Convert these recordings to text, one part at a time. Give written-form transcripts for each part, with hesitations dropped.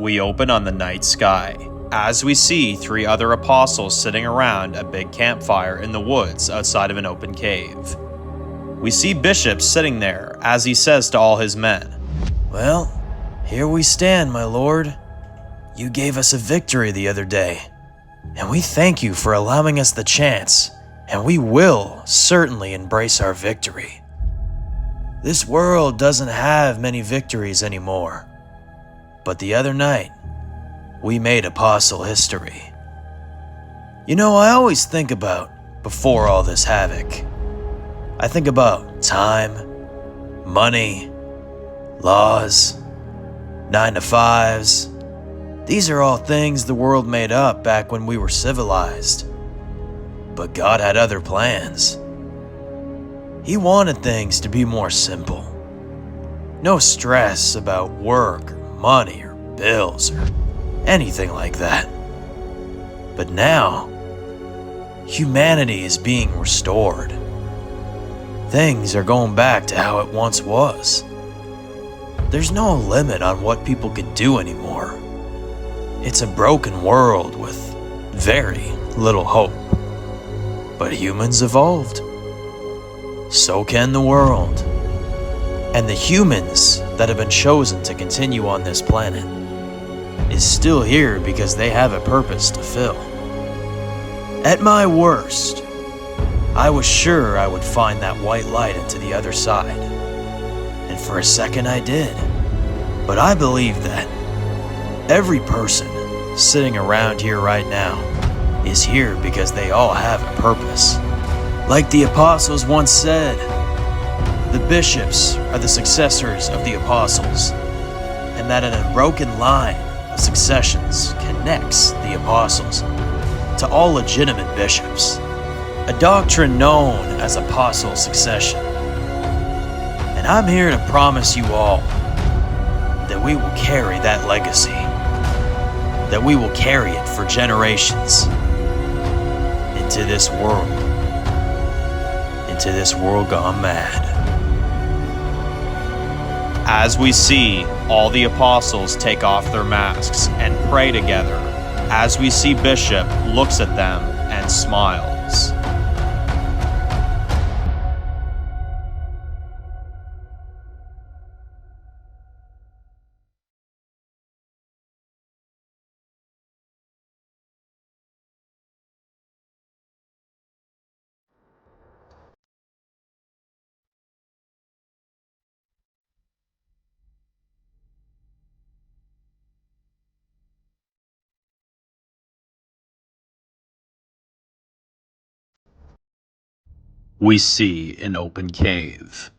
We open on the night sky, as we see 3 other apostles sitting around a big campfire in the woods outside of an open cave. We see Bishop sitting there as he says to all his men, "Well, here we stand, my lord. You gave us a victory the other day, and we thank you for allowing us the chance, and we will certainly embrace our victory. This world doesn't have many victories anymore, but the other night, we made apostle history. You know, I always think about before all this havoc. I think about time, money, laws, 9-to-5s. These are all things the world made up back when we were civilized. But God had other plans. He wanted things to be more simple. No stress about work or money or bills or anything like that. But now, humanity is being restored. Things are going back to how it once was. There's no limit on what people can do anymore. It's a broken world with very little hope. But humans evolved. So can the world. And the humans that have been chosen to continue on this planet is still here because they have a purpose to fill. At my worst, I was sure I would find that white light into the other side. And for a second I did. But I believe that every person sitting around here right now is here because they all have a purpose. Like the apostles once said, the bishops are the successors of the apostles, and that an unbroken line of successions connects the apostles to all legitimate bishops, a doctrine known as apostle succession. And I'm here to promise you all that we will carry that legacy, that we will carry it for generations into this world gone mad. as we see all the apostles take off their masks and pray together, as we see Bishop looks at them and smiles. We see an open cave.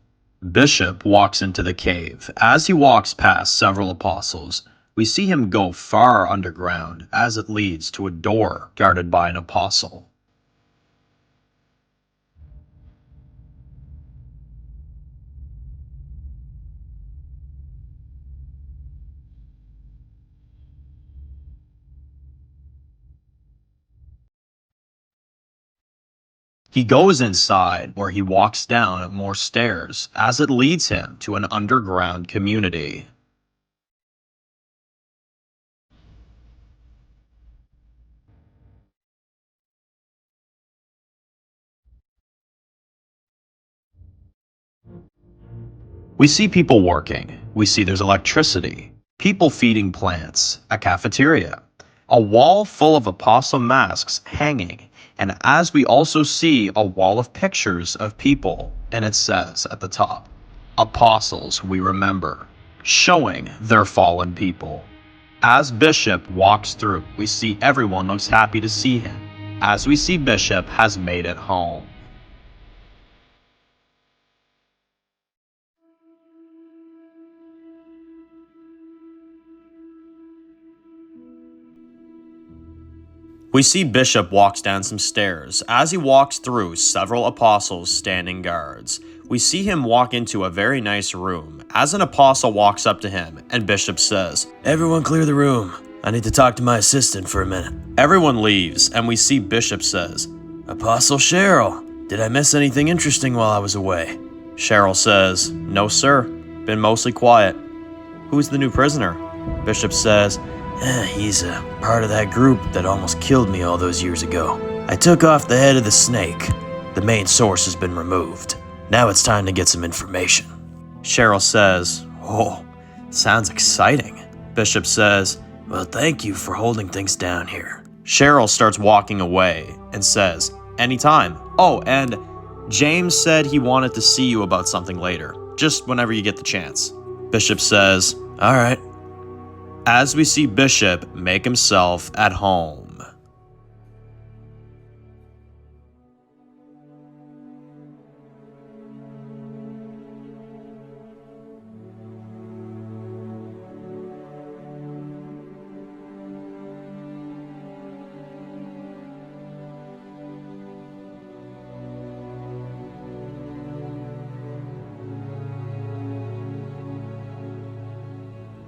Bishop walks into the cave. As he walks past several apostles, we see him go far underground as it leads to a door guarded by an apostle. He goes inside, where he walks down more stairs as it leads him to an underground community. We see people working. We see there's electricity, people feeding plants, a cafeteria, a wall full of apostle masks hanging, and as we also see a wall of pictures of people, and it says at the top, "Apostles we remember," showing their fallen people. As Bishop walks through, we see everyone looks happy to see him, as we see Bishop has made it home. We see Bishop walks down some stairs. As he walks through, several apostles standing guards. We see him walk into a very nice room. As an apostle walks up to him, and Bishop says, "Everyone clear the room. I need to talk to my assistant for a minute." Everyone leaves, and we see Bishop says, "Apostle Cheryl, did I miss anything interesting while I was away?" Cheryl says, "No sir, been mostly quiet." "Who's the new prisoner?" Bishop says, He's a part of that group that almost killed me all those years ago. I took off the head of the snake. The main source has been removed. Now it's time to get some information. Cheryl says, "Oh, sounds exciting." Bishop says, Well, thank you for holding things down here. Cheryl starts walking away and says, "Anytime. Oh, and James said he wanted to see you about something later, just whenever you get the chance." Bishop says, All right. as we see Bishop make himself at home.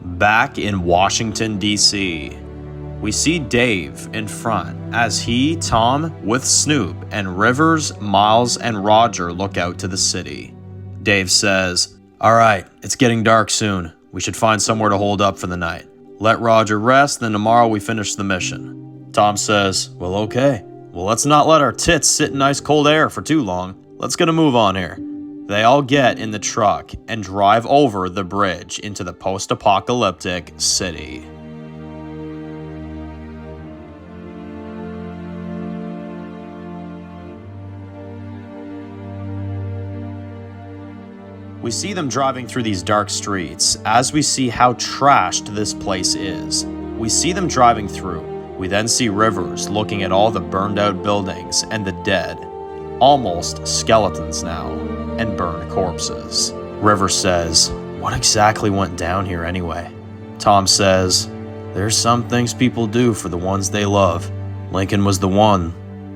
Back in Washington, D.C., we see Dave in front as he, Tom, with Snoop, and Rivers, Miles, and Roger look out to the city. Dave says, "All right, it's getting dark soon. We should find somewhere to hold up for the night. Let Roger rest, then tomorrow we finish the mission." Tom says, "Well, okay. Well, let's not let our tits sit in ice cold air for too long. Let's get a move on here." They all get in the truck and drive over the bridge into the post-apocalyptic city. We see them driving through these dark streets as we see how trashed this place is. We see them driving through. We then see Rivers looking at all the burned out buildings and the dead, almost skeletons now, and burned corpses. Rivers says, "What exactly went down here anyway?" Tom says, "There's some things people do for the ones they love. Lincoln was the one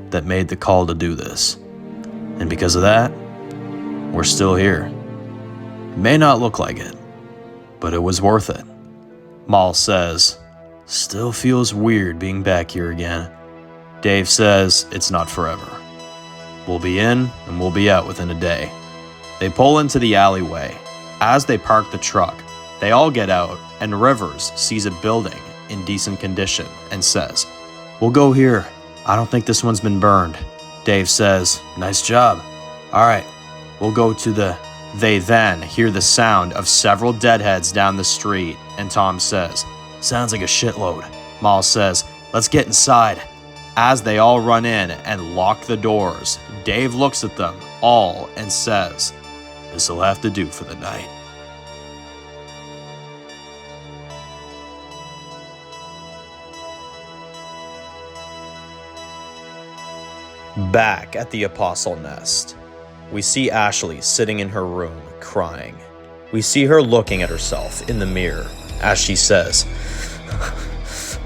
that made the call to do this. And because of that, we're still here. It may not look like it, but it was worth it." Mal says, "Still feels weird being back here again." Dave says, "It's not forever. We'll be in and we'll be out within a day." They pull into the alleyway. As they park the truck, they all get out, and Rivers sees a building in decent condition and says, "We'll go here. I don't think this one's been burned." Dave says, "Nice job. All right, we'll go to the..." They then hear the sound of several deadheads down the street, and Tom says, "Sounds like a shitload." Miles says, "Let's get inside." As they all run in and lock the doors, Dave looks at them all and says, "This'll have to do for the night." Back at the Apostle Nest, we see Ashley sitting in her room crying. We see her looking at herself in the mirror as she says,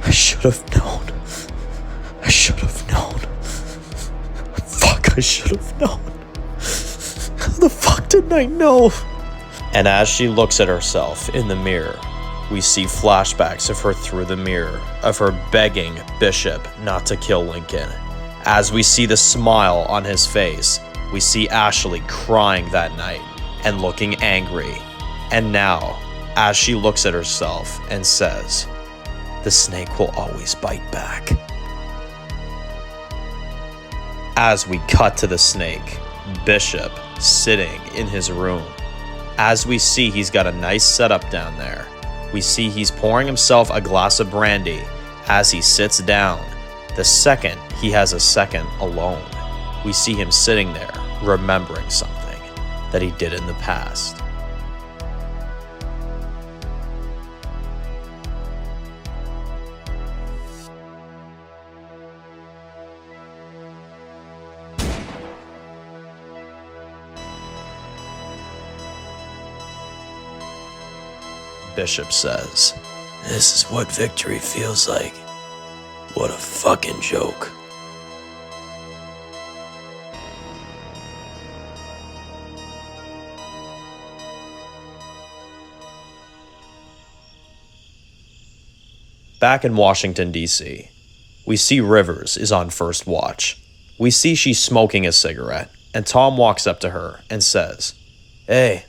"I should have known. I should have known. Fuck, I should have known. How the fuck didn't I know?" And as she looks at herself in the mirror, we see flashbacks of her through the mirror, of her begging Bishop not to kill Lincoln. As we see the smile on his face, we see Ashley crying that night and looking angry. And now, as she looks at herself and says, "The snake will always bite back." As we cut to the snake, Bishop sitting in his room. As we see he's got a nice setup down there. We see he's pouring himself a glass of brandy as he sits down. The second he has a second alone, we see him sitting there remembering something that he did in the past. Bishop says, This is what victory feels like. What a fucking joke. Back in Washington, D.C., we see Rivers is on first watch. We see she's smoking a cigarette, and Tom walks up to her and says, "Hey."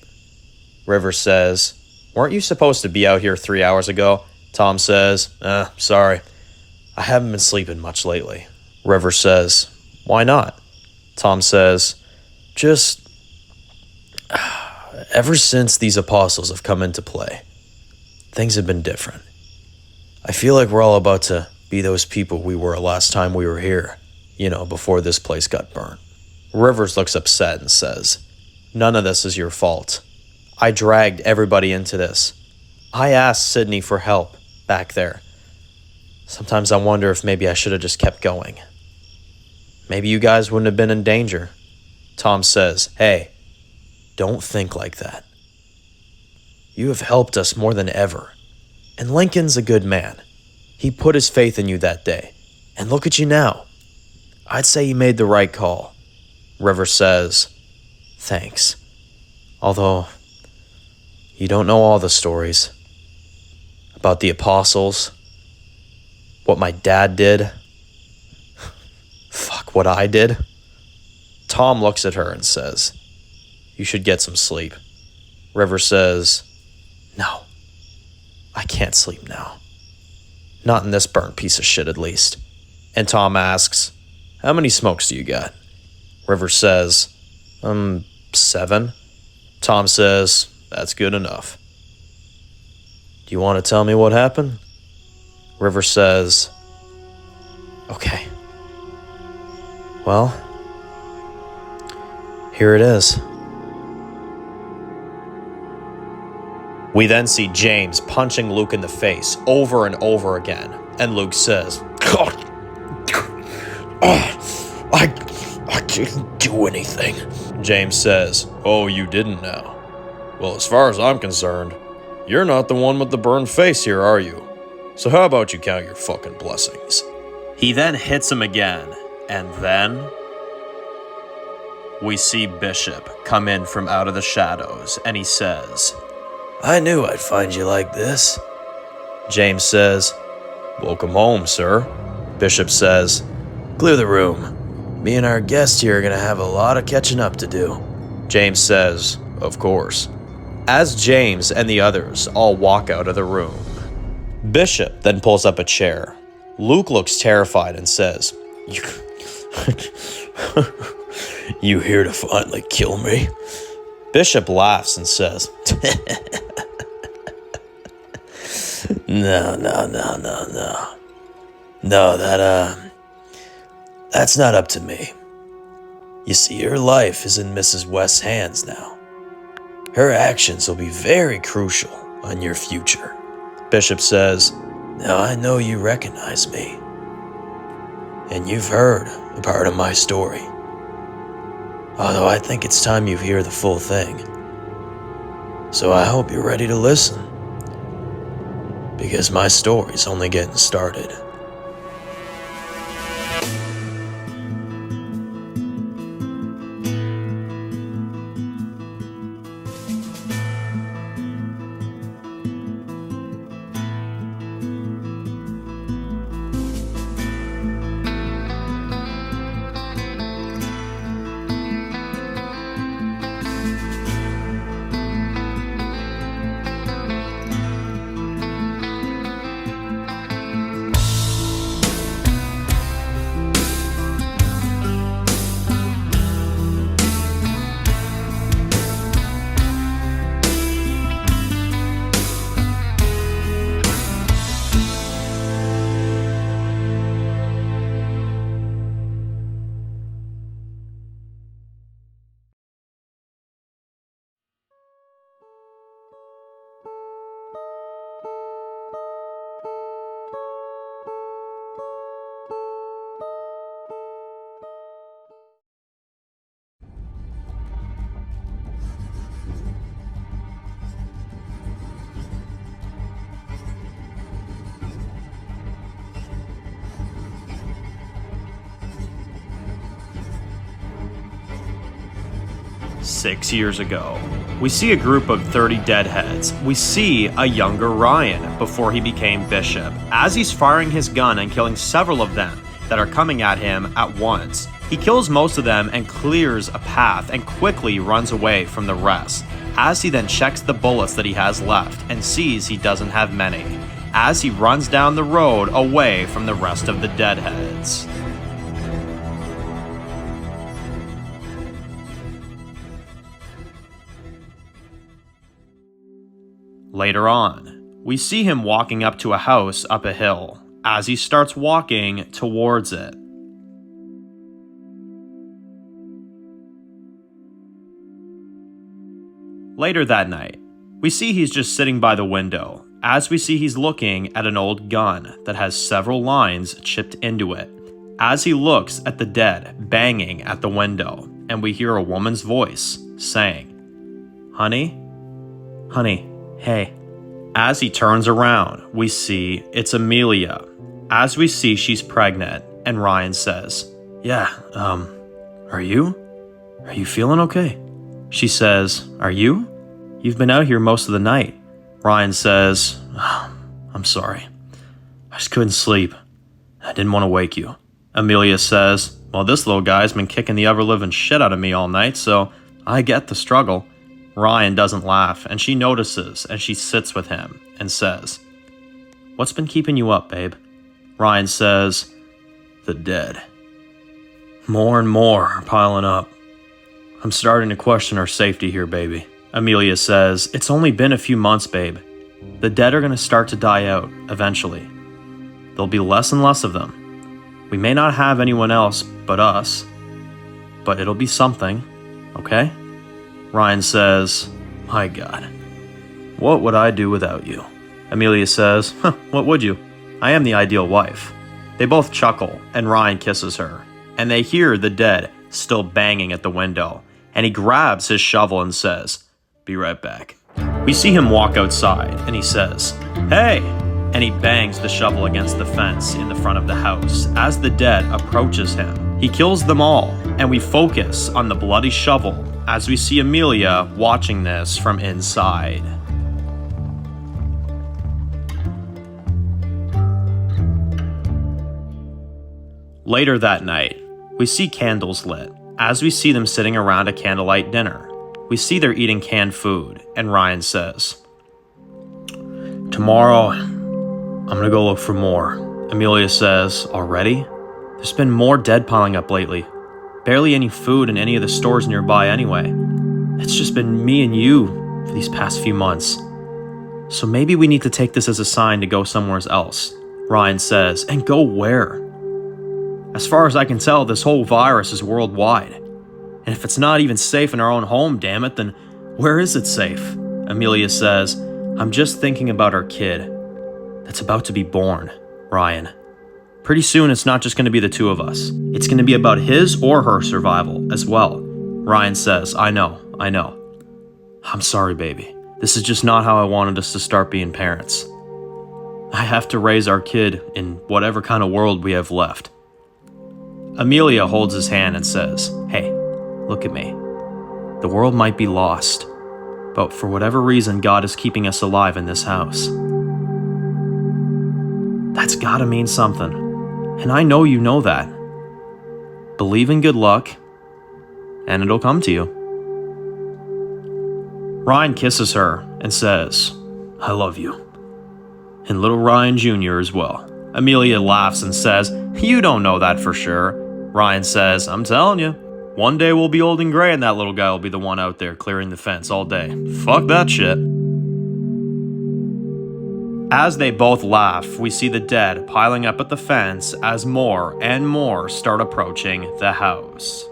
Rivers says, "Weren't you supposed to be out here 3 hours ago?" Tom says, sorry. I haven't been sleeping much lately. River says, why not? Tom says, just ever since these apostles have come into play, things have been different. I feel like we're all about to be those people we were last time we were here, before this place got burnt. Rivers looks upset and says, none of this is your fault. I dragged everybody into this. I asked Sydney for help back there. Sometimes I wonder if maybe I should have just kept going. Maybe you guys wouldn't have been in danger. Tom says, hey, don't think like that. You have helped us more than ever. And Lincoln's a good man. He put his faith in you that day. And look at you now. I'd say you made the right call. River says, thanks. Although, you don't know all the stories. About the apostles. What my dad did. Fuck, what I did. Tom looks at her and says, you should get some sleep. River says, no, I can't sleep now. Not in this burnt piece of shit, at least. And Tom asks, how many smokes do you got? River says, 7. Tom says, that's good enough. Do you want to tell me what happened? River says, okay. Well, here it is. We then see James punching Luke in the face over and over again, and Luke says, I didn't do anything. James says, oh, you didn't now? Well, as far as I'm concerned, you're not the one with the burned face here, are you? So how about you count your fucking blessings? He then hits him again, and then we see Bishop come in from out of the shadows, and he says, I knew I'd find you like this. James says, welcome home, sir. Bishop says, clear the room. Me and our guest here are gonna have a lot of catching up to do. James says, of course. As James and the others all walk out of the room, Bishop then pulls up a chair. Luke looks terrified and says, You here to finally kill me? Bishop laughs and says, No, that's not up to me. You see, your life is in Mrs. West's hands now. Her actions will be very crucial on your future. Bishop says, now I know you recognize me. And you've heard a part of my story. Although I think it's time you hear the full thing. So I hope you're ready to listen. Because my story's only getting started. "6 years ago, we see a group of 30 deadheads. We see a younger Ryan before he became Bishop. As he's firing his gun and killing several of them that are coming at him at once, he kills most of them and clears a path and quickly runs away from the rest. As he then checks the bullets that he has left and sees he doesn't have many. as he runs down the road away from the rest of the deadheads. Later on, we see him walking up to a house up a hill as he starts walking towards it. Later that night, we see he's just sitting by the window, as we see he's looking at an old gun that has several lines chipped into it, as he looks at the dead banging at the window, and we hear a woman's voice saying, "Honey? Honey, hey." As he turns around, we see it's Amelia. As we see she's pregnant, and Ryan says, "Yeah, are you feeling okay?" She says, "Are you? You've been out here most of the night." Ryan says, "Oh, I'm sorry. I just couldn't sleep. I didn't want to wake you." Amelia says, "Well, this little guy's been kicking the ever-living shit out of me all night, so I get the struggle." Ryan doesn't laugh, and she notices, and she sits with him and says, "What's been keeping you up, babe?" Ryan says, "The dead. More and more are piling up. I'm starting to question our safety here, baby." Amelia says, "It's only been a few months, babe. The dead are going to start to die out eventually. There'll be less and less of them. We may not have anyone else but us, but it'll be something, okay?" Ryan says, "My God, what would I do without you?" Amelia says, "What would you? I am the ideal wife." They both chuckle, and Ryan kisses her, and they hear the dead still banging at the window, and he grabs his shovel and says, "Be right back." We see him walk outside, and he says, "Hey!" And he bangs the shovel against the fence in the front of the house as the dead approaches him. He kills them all, and we focus on the bloody shovel as we see Amelia watching this from inside. Later that night, we see candles lit as we see them sitting around a candlelight dinner. We see they're eating canned food, and Ryan says, "Tomorrow, I'm gonna go look for more." Amelia says, "Already? There's been more dead piling up lately. Barely any food in any of the stores nearby anyway. It's just been me and you for these past few months. So maybe we need to take this as a sign to go somewhere else." Ryan says, "And go where? As far as I can tell, this whole virus is worldwide. And if it's not even safe in our own home, damn it, then where is it safe?" Amelia says, "I'm just thinking about our kid that's about to be born, Ryan. Pretty soon it's not just going to be the two of us. It's going to be about his or her survival as well." Ryan says, I know. "I'm sorry, baby. This is just not how I wanted us to start being parents. I have to raise our kid in whatever kind of world we have left." Amelia holds his hand and says, "Hey, look at me. The world might be lost, but for whatever reason, God is keeping us alive in this house. That's gotta mean something, and I know you know that. Believe in good luck, and it'll come to you." Ryan kisses her and says, "I love you. And little Ryan Jr. as well." Amelia laughs and says, "You don't know that for sure." Ryan says, "I'm telling you, one day we'll be old and gray and that little guy will be the one out there clearing the fence all day. Fuck that shit." As they both laugh, we see the dead piling up at the fence as more and more start approaching the house.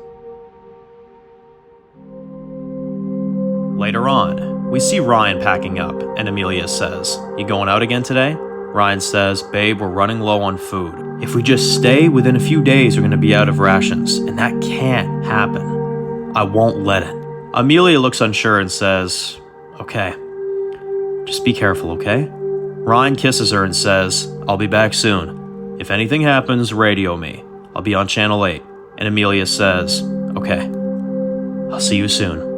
Later on, we see Ryan packing up, and Amelia says, "You going out again today?" Ryan says, "Babe, we're running low on food. If we just stay, within a few days we're going to be out of rations, and that can't happen. I won't let it." Amelia looks unsure and says, "Okay, just be careful, okay?" Ryan kisses her and says, "I'll be back soon. If anything happens, radio me. I'll be on Channel 8. And Amelia says, "Okay, I'll see you soon."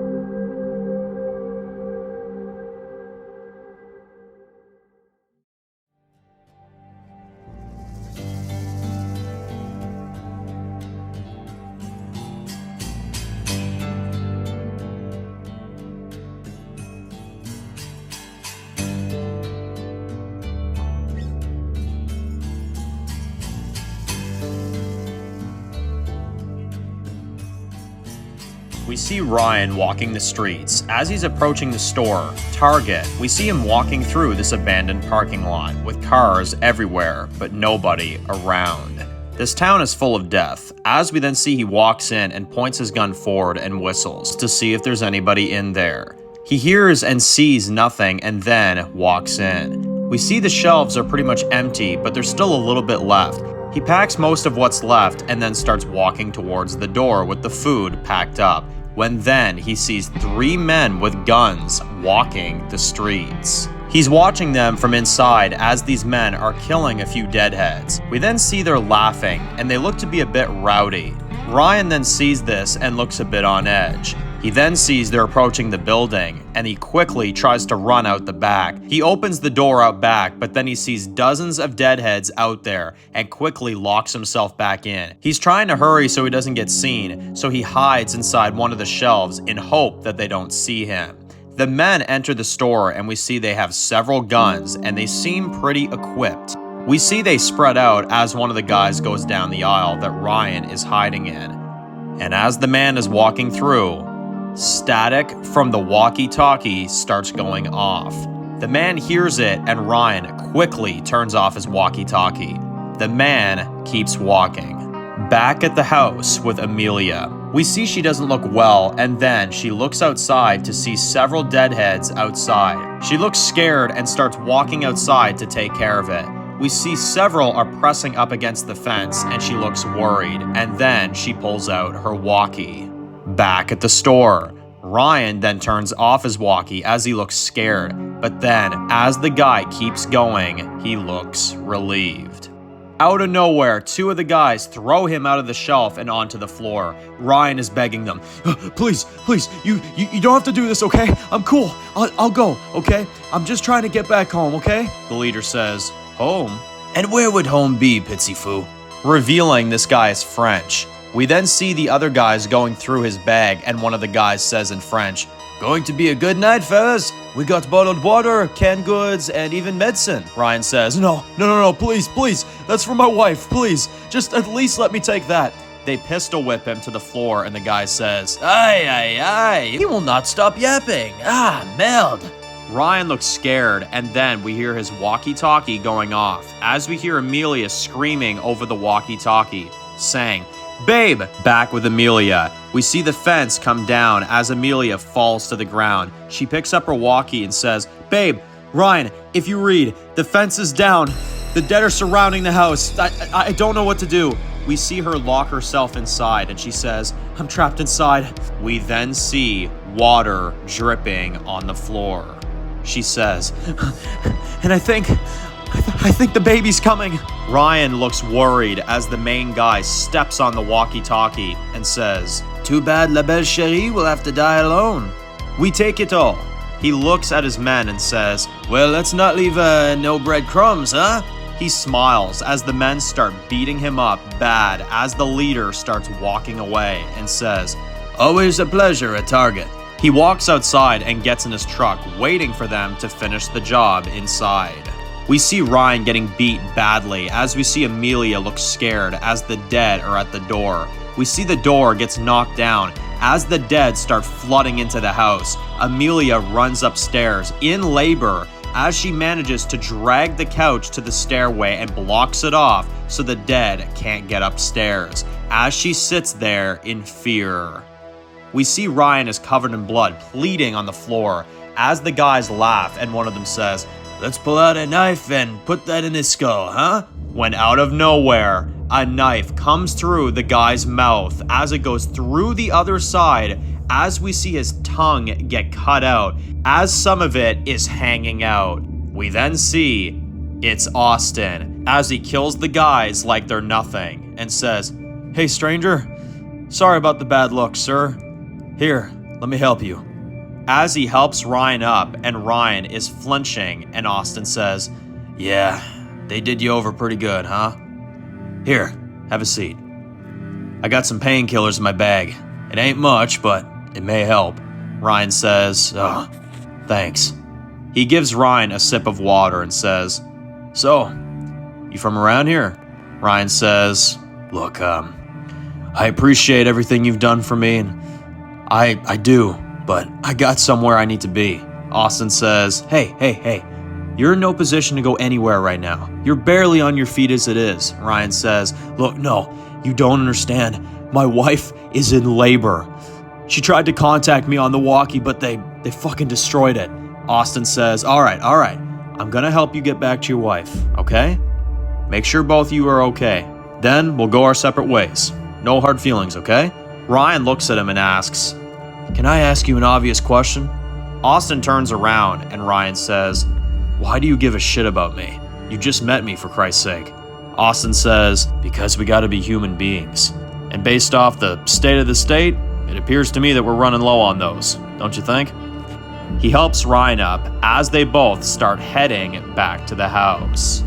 we see Ryan walking the streets. As he's approaching the store, Target, we see him walking through this abandoned parking lot with cars everywhere, but nobody around. This town is full of death. As we then see he walks in and points his gun forward and whistles to see if there's anybody in there. He hears and sees nothing and then walks in. We see the shelves are pretty much empty, but there's still a little bit left. He packs most of what's left and then starts walking towards the door with the food packed up, when then he sees 3 men with guns walking the streets. He's watching them from inside as these men are killing a few deadheads. We then see they're laughing and they look to be a bit rowdy. Ryan then sees this and looks a bit on edge. He then sees they're approaching the building, and he quickly tries to run out the back. He opens the door out back, but then he sees dozens of deadheads out there and quickly locks himself back in. He's trying to hurry so he doesn't get seen, so he hides inside one of the shelves in hope that they don't see him. The men enter the store and we see they have several guns and they seem pretty equipped. We see they spread out as one of the guys goes down the aisle that Ryan is hiding in. And as the man is walking through, static from the walkie-talkie starts going off. The man hears it and Ryan quickly turns off his walkie-talkie. The man keeps walking. Back at the house with Amelia, we see she doesn't look well and then she looks outside to see several deadheads outside. She looks scared and starts walking outside to take care of it. We see several are pressing up against the fence and she looks worried, and then she pulls out her walkie. Back at the store, Ryan then turns off his walkie as he looks scared, but then as the guy keeps going, he looks relieved. Out of nowhere, 2 of the guys throw him out of the shelf and onto the floor. Ryan is begging them, please, you don't have to do this, okay? I'm cool, I'll go, okay? I'm just trying to get back home, okay? The leader says, home? And where would home be, Pitsy Foo? Revealing this guy is French. We then see the other guys going through his bag, and one of the guys says in French, Going to be a good night, fellas. We got bottled water, canned goods, and even medicine. Ryan says, No, please. That's for my wife, please. Just at least let me take that. They pistol whip him to the floor, and the guy says, Aye. He will not stop yapping. Merde. Ryan looks scared, and then we hear his walkie-talkie going off, as we hear Amelia screaming over the walkie-talkie, saying, Babe! Back with Amelia. We see the fence come down as Amelia falls to the ground. She picks up her walkie and says, Babe, Ryan, if you read, the fence is down. The dead are surrounding the house. I don't know what to do. We see her lock herself inside and she says, I'm trapped inside. We then see water dripping on the floor. She says, and I think the baby's coming. Ryan looks worried as the main guy steps on the walkie-talkie and says, Too bad La Belle Cherie will have to die alone. We take it all. He looks at his men and says, Well, let's not leave no breadcrumbs, huh? He smiles as the men start beating him up bad as the leader starts walking away and says, Always a pleasure at Target. He walks outside and gets in his truck, waiting for them to finish the job inside. We see Ryan getting beat badly as we see Amelia look scared as the dead are at the door. We see the door gets knocked down as the dead start flooding into the house. Amelia runs upstairs in labor as she manages to drag the couch to the stairway and blocks it off so the dead can't get upstairs as she sits there in fear. We see Ryan is covered in blood, pleading on the floor as the guys laugh and one of them says, Let's pull out a knife and put that in his skull, huh? When out of nowhere, a knife comes through the guy's mouth as it goes through the other side as we see his tongue get cut out as some of it is hanging out. We then see it's Austin as he kills the guys like they're nothing and says, Hey stranger, sorry about the bad luck, sir. Here, let me help you. As he helps Ryan up and Ryan is flinching and Austin says, Yeah, they did you over pretty good, huh? Here, have a seat. I got some painkillers in my bag. It ain't much, but it may help. Ryan says, Oh, thanks. He gives Ryan a sip of water and says, So, you from around here? Ryan says, Look, I appreciate everything you've done for me, and I do, but I got somewhere I need to be. Austin says, Hey. You're in no position to go anywhere right now. You're barely on your feet as it is. Ryan says, Look, no, you don't understand. My wife is in labor. She tried to contact me on the walkie, but they fucking destroyed it. Austin says, All right. I'm gonna help you get back to your wife, okay? Make sure both of you are okay. Then we'll go our separate ways. No hard feelings, okay? Ryan looks at him and asks, Can I ask you an obvious question? Austin turns around and Ryan says, Why do you give a shit about me? You just met me, for Christ's sake. Austin says, Because we gotta be human beings. And based off the state of the state, it appears to me that we're running low on those, don't you think? He helps Ryan up as they both start heading back to the house.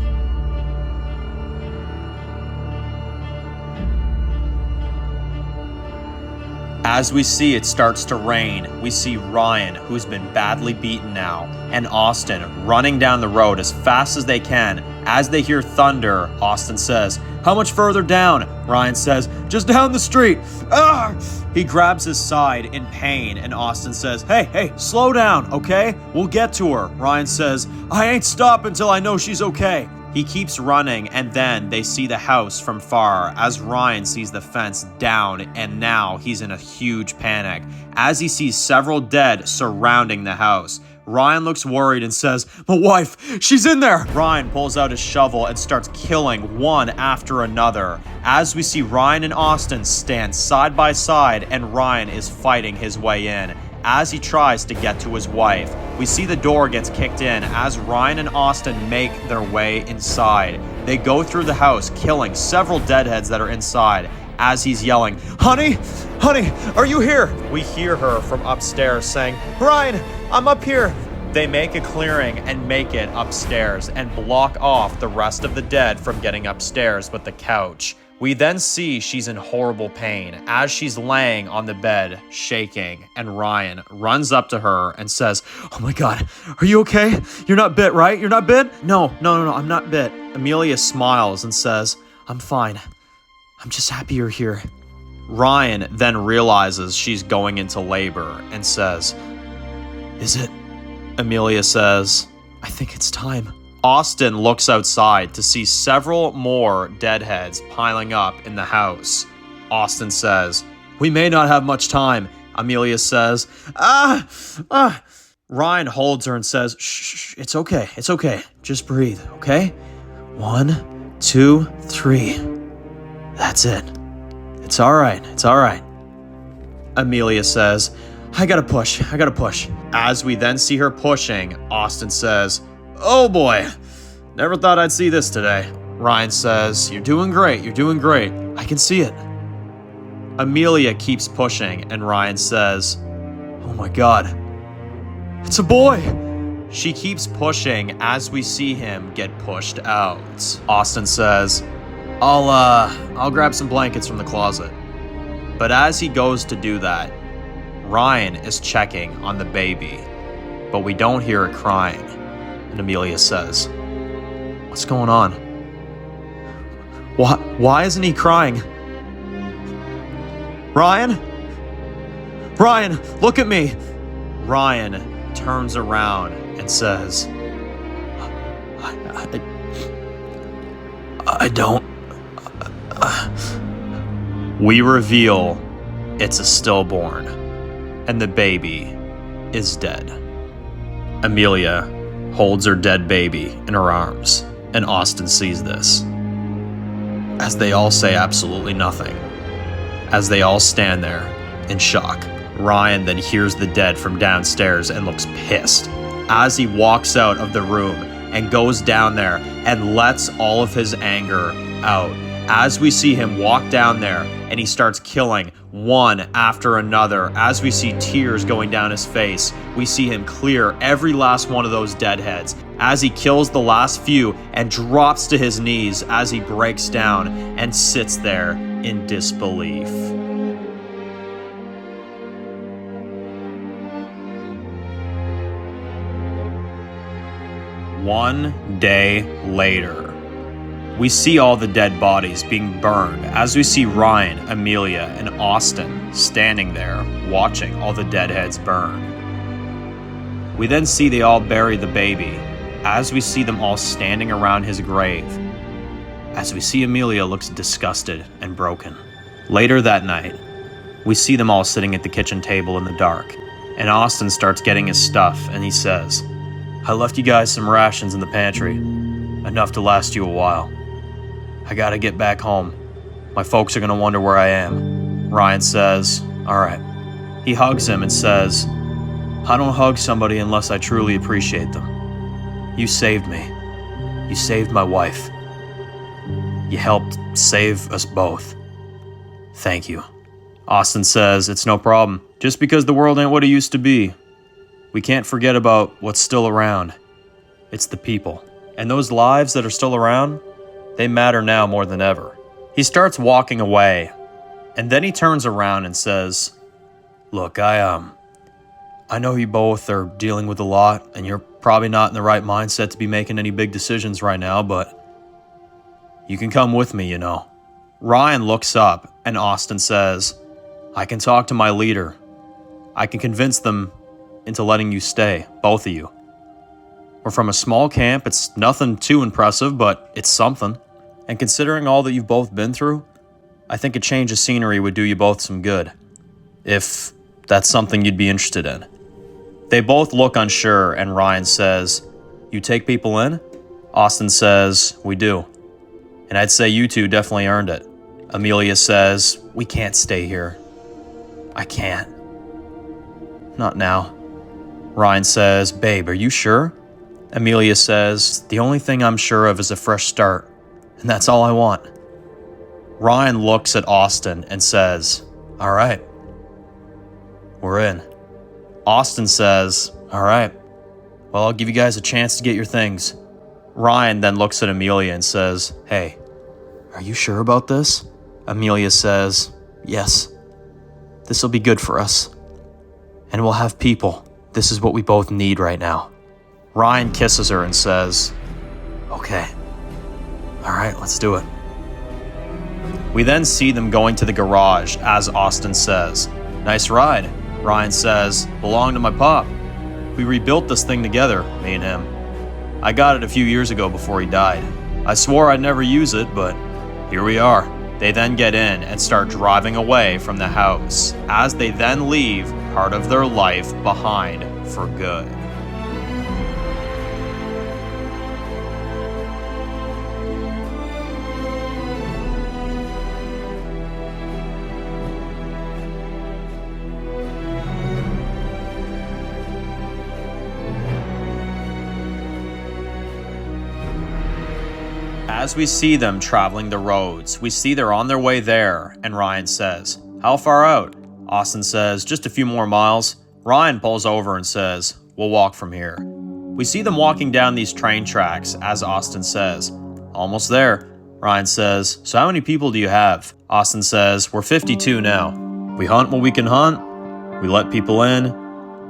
As we see it starts to rain, we see Ryan, who's been badly beaten now, and Austin running down the road as fast as they can. As they hear thunder, Austin says, How much further down? Ryan says, Just down the street. Ah! He grabs his side in pain, and Austin says, Hey, slow down, okay? We'll get to her. Ryan says, I ain't stopping until I know she's okay. He keeps running, and then they see the house from far as Ryan sees the fence down, and now he's in a huge panic as he sees several dead surrounding the house. Ryan looks worried and says, My wife, she's in there! Ryan pulls out his shovel and starts killing one after another as we see Ryan and Austin stand side by side, and Ryan is fighting his way in. As he tries to get to his wife, we see the door gets kicked in as Ryan and Austin make their way inside. They go through the house, killing several deadheads that are inside as he's yelling, Honey, are you here? We hear her from upstairs saying, Ryan, I'm up here. They make a clearing and make it upstairs and block off the rest of the dead from getting upstairs but the couch. We then see she's in horrible pain as she's laying on the bed, shaking, and Ryan runs up to her and says, Oh my God, are you okay? You're not bit, right? You're not bit? No, I'm not bit. Amelia smiles and says, I'm fine. I'm just happy you're here. Ryan then realizes she's going into labor and says, Is it? Amelia says, I think it's time. Austin looks outside to see several more deadheads piling up in the house. Austin says, We may not have much time. Amelia says, Ryan holds her and says, Shh, it's okay. Just breathe, okay? 1, 2, 3. That's it. It's all right. Amelia says, I gotta push. As we then see her pushing, Austin says, Oh boy, never thought I'd see this today. Ryan says, You're doing great. I can see it. Amelia keeps pushing, and Ryan says, Oh my God, it's a boy. She keeps pushing as we see him get pushed out. Austin says, I'll grab some blankets from the closet. But as he goes to do that, Ryan is checking on the baby, but we don't hear it crying. And Amelia says, What's going on? Why isn't he crying? Ryan, look at me. Ryan turns around and says, I don't. We reveal it's a stillborn, and the baby is dead. Amelia holds her dead baby in her arms, and Austin sees this. As they all say absolutely nothing, as they all stand there in shock, Ryan then hears the dead from downstairs and looks pissed as he walks out of the room and goes down there and lets all of his anger out. As we see him walk down there and he starts killing one after another, as we see tears going down his face, we see him clear every last one of those deadheads as he kills the last few and drops to his knees as he breaks down and sits there in disbelief. One day later. We see all the dead bodies being burned as we see Ryan, Amelia, and Austin standing there watching all the dead heads burn. We then see they all bury the baby as we see them all standing around his grave, as we see Amelia looks disgusted and broken. Later that night, we see them all sitting at the kitchen table in the dark, and Austin starts getting his stuff and he says, "I left you guys some rations in the pantry, enough to last you a while. I gotta get back home. My folks are gonna wonder where I am." Ryan says, "All right." He hugs him and says, "I don't hug somebody unless I truly appreciate them. You saved me. You saved my wife. You helped save us both. Thank you." Austin says, "It's no problem. Just because the world ain't what it used to be, we can't forget about what's still around. It's the people. And those lives that are still around, they matter now more than ever." He starts walking away, and then he turns around and says, "Look, I know you both are dealing with a lot, and you're probably not in the right mindset to be making any big decisions right now, but you can come with me, you know." Ryan looks up, and Austin says, "I can talk to my leader. I can convince them into letting you stay, both of you. We're from a small camp. It's nothing too impressive, but it's something. And considering all that you've both been through, I think a change of scenery would do you both some good, if that's something you'd be interested in." They both look unsure, and Ryan says, "You take people in?" Austin says, "We do. And I'd say you two definitely earned it." Amelia says, "We can't stay here. I can't. Not now." Ryan says, "Babe, are you sure?" Amelia says, "The only thing I'm sure of is a fresh start, and that's all I want." Ryan looks at Austin and says, "All right. We're in." Austin says, "All right. Well, I'll give you guys a chance to get your things." Ryan then looks at Amelia and says, "Hey, are you sure about this?" Amelia says, "Yes. This'll be good for us. And we'll have people. This is what we both need right now." Ryan kisses her and says, "Okay. All right, let's do it." We then see them going to the garage, as Austin says, "Nice ride." Ryan says, "Belonged to my pop. We rebuilt this thing together, me and him. I got it a few years ago before he died. I swore I'd never use it, but here we are." They then get in and start driving away from the house, as they then leave part of their life behind for good. As we see them traveling the roads, we see they're on their way there, and Ryan says, "How far out?" Austin says, "Just a few more miles." Ryan pulls over and says, "We'll walk from here." We see them walking down these train tracks, as Austin says, "Almost there." Ryan says, "So how many people do you have?" Austin says, "We're 52 now. We hunt when we can hunt, we let people in,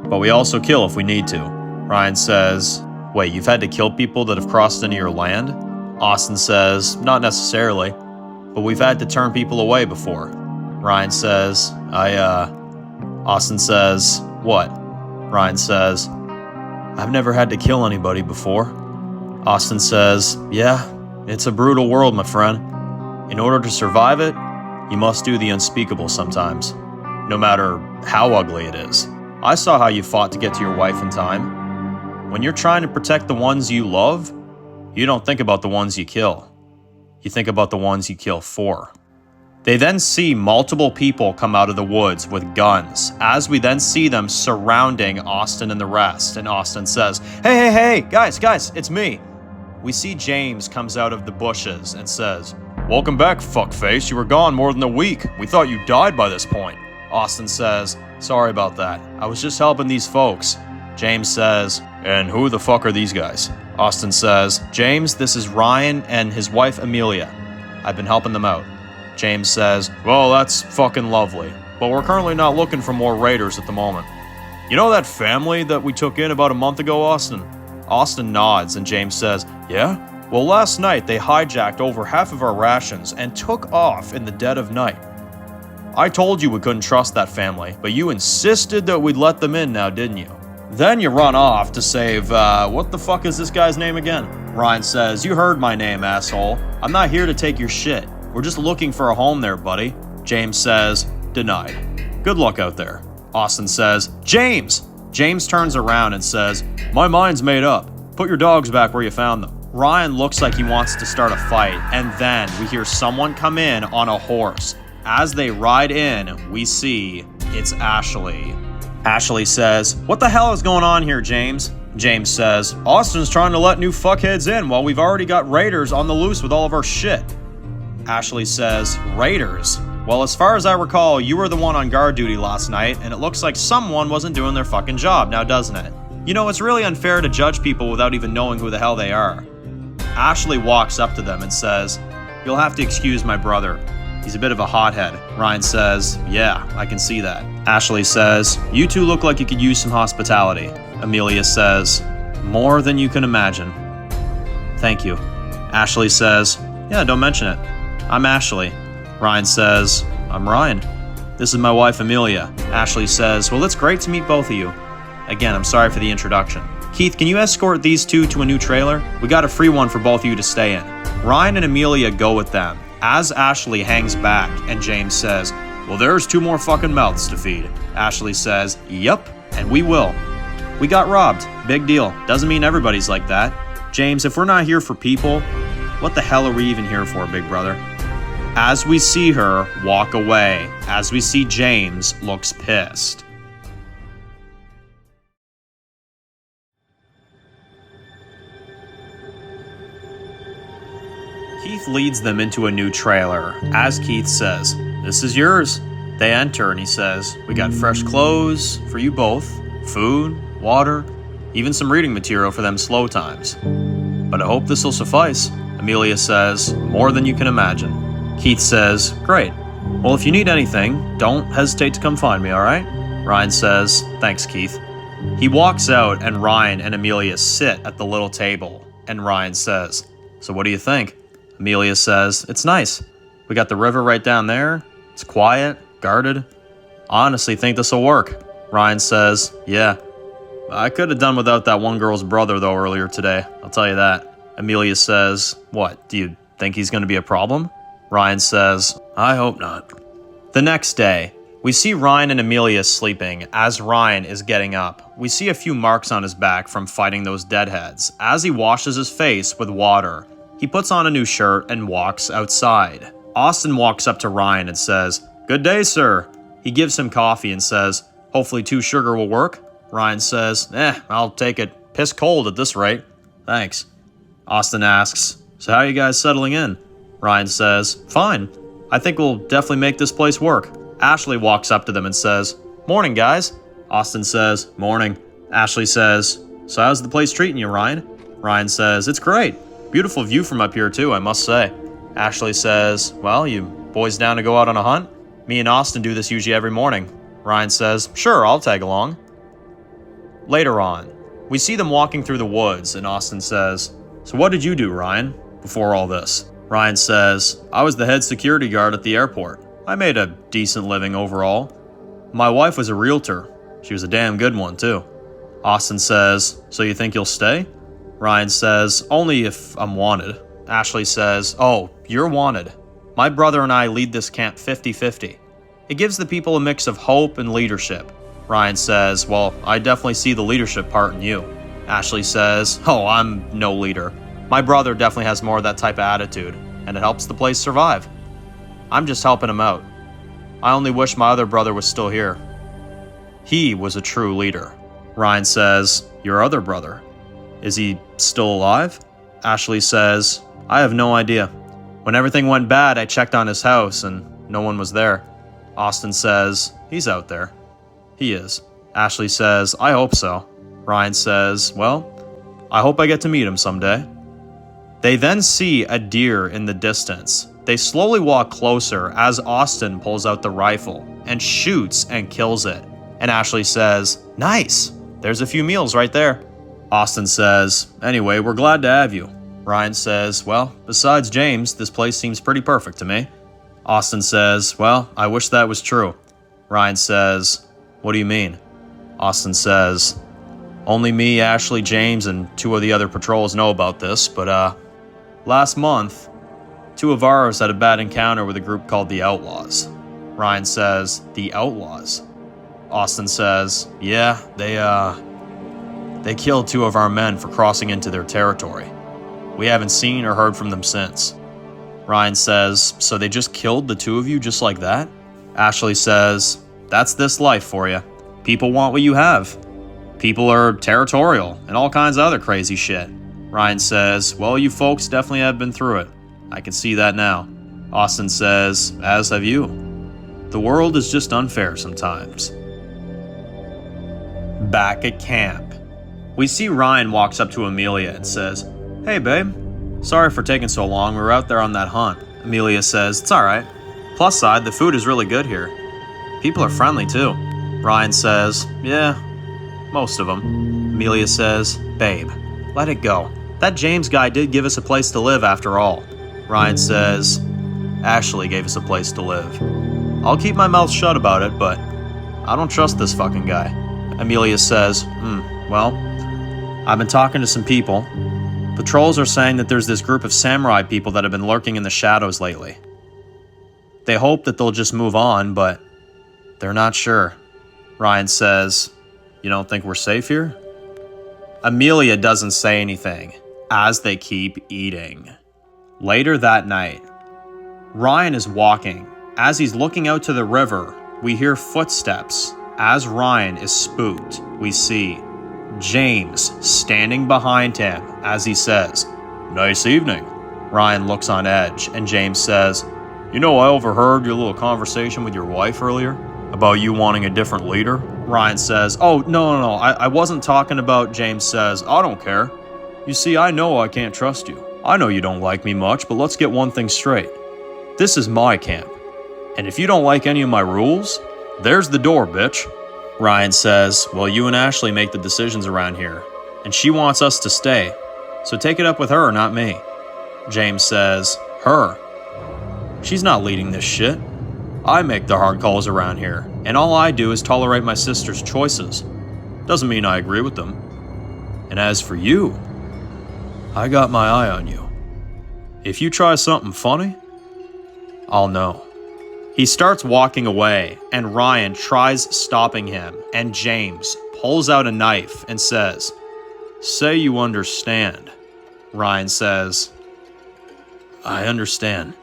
but we also kill if we need to." Ryan says, "Wait, you've had to kill people that have crossed into your land?" Austin says, "Not necessarily, but we've had to turn people away before." Ryan says, Austin says, "What?" Ryan says, "I've never had to kill anybody before." Austin says, "Yeah, it's a brutal world, my friend. In order to survive it, you must do the unspeakable sometimes, no matter how ugly it is. I saw how you fought to get to your wife in time. When you're trying to protect the ones you love, you don't think about the ones you kill. You think about the ones you kill for." They then see multiple people come out of the woods with guns, as we then see them surrounding Austin and the rest, and Austin says, Hey, guys, it's me." We see James comes out of the bushes and says, "Welcome back, fuckface. You were gone more than a week. We thought you died by this point." Austin says, "Sorry about that. I was just helping these folks." James says, "And who the fuck are these guys?" Austin says, "James, this is Ryan and his wife Amelia. I've been helping them out." James says, "Well, that's fucking lovely, but we're currently not looking for more raiders at the moment. You know that family that we took in about a month ago, Austin?" Austin nods and James says, "Yeah? Well, last night they hijacked over half of our rations and took off in the dead of night. I told you we couldn't trust that family, but you insisted that we'd let them in now, didn't you? Then you run off to save, what the fuck is this guy's name again? Ryan says, you heard my name, asshole. I'm not here to take your shit. We're just looking for a home there, buddy. James says, denied. Good luck out there. Austin says, James! James turns around and says, my mind's made up. Put your dogs back where you found them. Ryan looks like he wants to start a fight, and then we hear someone come in on a horse. As they ride in, we see it's Ashley. Ashley says, what the hell is going on here, James? James says, Austin's trying to let new fuckheads in while we've already got raiders on the loose with all of our shit. Ashley says, raiders? Well, as far as I recall, you were the one on guard duty last night, and it looks like someone wasn't doing their fucking job, now doesn't it? You know, it's really unfair to judge people without even knowing who the hell they are. Ashley walks up to them and says, you'll have to excuse my brother. He's a bit of a hothead. Ryan says, yeah, I can see that. Ashley says, you two look like you could use some hospitality. Amelia says, more than you can imagine. Thank you. Ashley says, yeah, don't mention it. I'm Ashley. Ryan says, I'm Ryan. This is my wife, Amelia. Ashley says, well, it's great to meet both of you. Again, I'm sorry for the introduction. Keith, can you escort these two to a new trailer? We got a free one for both of you to stay in. Ryan and Amelia go with them, as Ashley hangs back and James says, well, there's two more fucking mouths to feed. Ashley says, yep, and we will. We got robbed. Big deal. Doesn't mean everybody's like that. James, if we're not here for people, what the hell are we even here for, big brother? As we see her walk away, as we see James looks pissed. Keith leads them into a new trailer. As Keith says, this is yours. They enter and he says, we got fresh clothes for you both, food, water, even some reading material for them slow times. But I hope this will suffice. Amelia says, more than you can imagine. Keith says, great. Well, if you need anything, don't hesitate to come find me, alright? Ryan says, thanks, Keith. He walks out and Ryan and Amelia sit at the little table. And Ryan says, so what do you think? Amelia says, it's nice. We got the river right down there. It's quiet, guarded. I honestly think this will work. Ryan says, yeah. I could have done without that one girl's brother, though, earlier today. I'll tell you that. Amelia says, what, do you think he's going to be a problem? Ryan says, I hope not. The next day, we see Ryan and Amelia sleeping as Ryan is getting up. We see a few marks on his back from fighting those deadheads as he washes his face with water. He puts on a new shirt and walks outside. Austin walks up to Ryan and says, good day, sir. He gives him coffee and says, hopefully 2 sugar will work. Ryan says, I'll take it. Piss cold at this rate. Thanks. Austin asks, so how are you guys settling in? Ryan says, fine. I think we'll definitely make this place work. Ashley walks up to them and says, morning, guys. Austin says, morning. Ashley says, so how's the place treating you, Ryan? Ryan says, it's great. Beautiful view from up here, too, I must say. Ashley says, well, you boys down to go out on a hunt? Me and Austin do this usually every morning. Ryan says, sure, I'll tag along. Later on, we see them walking through the woods, and Austin says, so what did you do, Ryan, before all this? Ryan says, I was the head security guard at the airport. I made a decent living overall. My wife was a realtor. She was a damn good one, too. Austin says, so you think you'll stay? Ryan says, only if I'm wanted. Ashley says, oh, you're wanted. My brother and I lead this camp 50-50. It gives the people a mix of hope and leadership. Ryan says, well, I definitely see the leadership part in you. Ashley says, oh, I'm no leader. My brother definitely has more of that type of attitude, and it helps the place survive. I'm just helping him out. I only wish my other brother was still here. He was a true leader. Ryan says, your other brother? Is he still alive? Ashley says, I have no idea. When everything went bad, I checked on his house and no one was there. Austin says, he's out there. He is. Ashley says, I hope so. Ryan says, well, I hope I get to meet him someday. They then see a deer in the distance. They slowly walk closer as Austin pulls out the rifle and shoots and kills it. And Ashley says, nice. There's a few meals right there. Austin says, anyway, we're glad to have you. Ryan says, well, besides James, this place seems pretty perfect to me. Austin says, well, I wish that was true. Ryan says, what do you mean? Austin says, only me, Ashley, James, and 2 of the other patrols know about this, but last month, 2 of ours had a bad encounter with a group called the Outlaws. Ryan says, the Outlaws? Austin says, yeah, they killed 2 of our men for crossing into their territory. We haven't seen or heard from them since. Ryan says, so they just killed the 2 of you just like that? Ashley says, that's this life for you. People want what you have. People are territorial and all kinds of other crazy shit. Ryan says, well, you folks definitely have been through it. I can see that now. Austin says, as have you. The world is just unfair sometimes. Back at camp, we see Ryan walks up to Amelia and says, hey babe, sorry for taking so long, we were out there on that hunt. Amelia says, it's alright. Plus side, the food is really good here. People are friendly too. Ryan says, yeah, most of them. Amelia says, babe, let it go. That James guy did give us a place to live after all. Ryan says, Ashley gave us a place to live. I'll keep my mouth shut about it, but I don't trust this fucking guy. Amelia says, well, I've been talking to some people. Patrols are saying that there's this group of samurai people that have been lurking in the shadows lately. They hope that they'll just move on, but they're not sure. Ryan says, you don't think we're safe here? Amelia doesn't say anything as they keep eating. Later that night, Ryan is walking. As he's looking out to the river, we hear footsteps. As Ryan is spooked, we see James standing behind him as he says, nice evening. Ryan looks on edge and James says, you know, I overheard your little conversation with your wife earlier about you wanting a different leader. Ryan says, oh, no, I wasn't talking about. James says, I don't care. You see, I know I can't trust you. I know you don't like me much, but let's get one thing straight. This is my camp. And if you don't like any of my rules, there's the door, bitch. Ryan says, well, you and Ashley make the decisions around here, and she wants us to stay, so take it up with her, not me. James says, her? She's not leading this shit. I make the hard calls around here, and all I do is tolerate my sister's choices. Doesn't mean I agree with them. And as for you, I got my eye on you. If you try something funny, I'll know. He starts walking away, and Ryan tries stopping him, and James pulls out a knife and says, say you understand. Ryan says, I understand.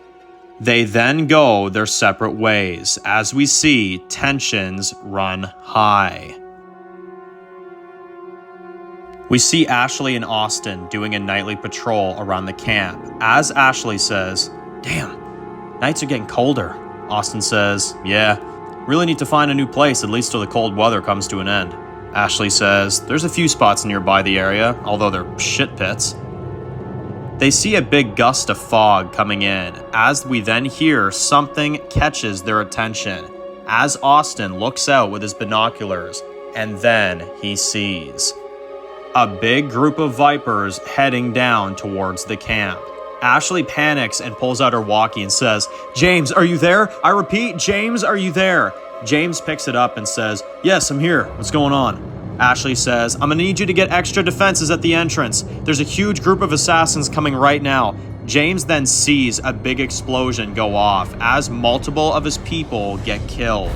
They then go their separate ways as we see tensions run high. We see Ashley and Austin doing a nightly patrol around the camp as Ashley says, damn, nights are getting colder. Austin says, yeah, really need to find a new place at least till the cold weather comes to an end. Ashley says, there's a few spots nearby the area, although they're shit pits. They see a big gust of fog coming in as we then hear something catches their attention as Austin looks out with his binoculars, and then he sees a big group of vipers heading down towards the camp. Ashley panics and pulls out her walkie and says, James, are you there? I repeat, James, are you there? James picks it up and says, yes, I'm here. What's going on? Ashley says, I'm gonna need you to get extra defenses at the entrance. There's a huge group of assassins coming right now. James then sees a big explosion go off as multiple of his people get killed.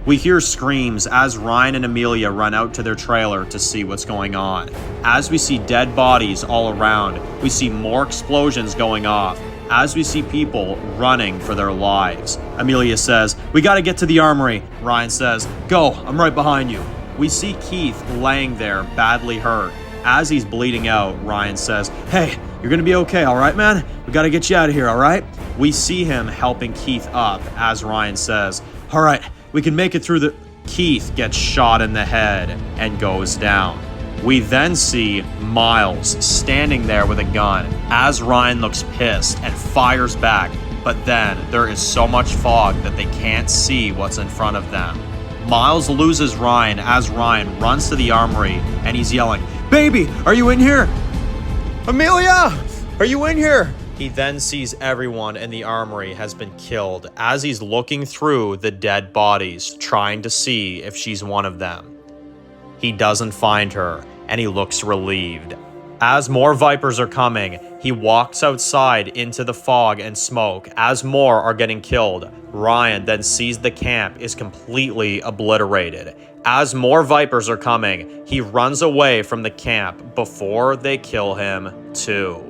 We hear screams as Ryan and Amelia run out to their trailer to see what's going on. As we see dead bodies all around, we see more explosions going off as we see people running for their lives. Amelia says, we gotta get to the armory. Ryan says, go, I'm right behind you. We see Keith laying there badly hurt. As he's bleeding out, Ryan says, hey, you're gonna be okay, all right, man? We gotta get you out of here, all right? We see him helping Keith up as Ryan says, all right, we can make it through the... Keith gets shot in the head and goes down. We then see Miles standing there with a gun as Ryan looks pissed and fires back, but then there is so much fog that they can't see what's in front of them. Miles loses Ryan as Ryan runs to the armory and he's yelling, baby, are you in here? Amelia! Are you in here? He then sees everyone in the armory has been killed as he's looking through the dead bodies, trying to see if she's one of them. He doesn't find her, and he looks relieved. As more Vipers are coming, he walks outside into the fog and smoke as more are getting killed. Ryan then sees the camp is completely obliterated. As more Vipers are coming, he runs away from the camp before they kill him too.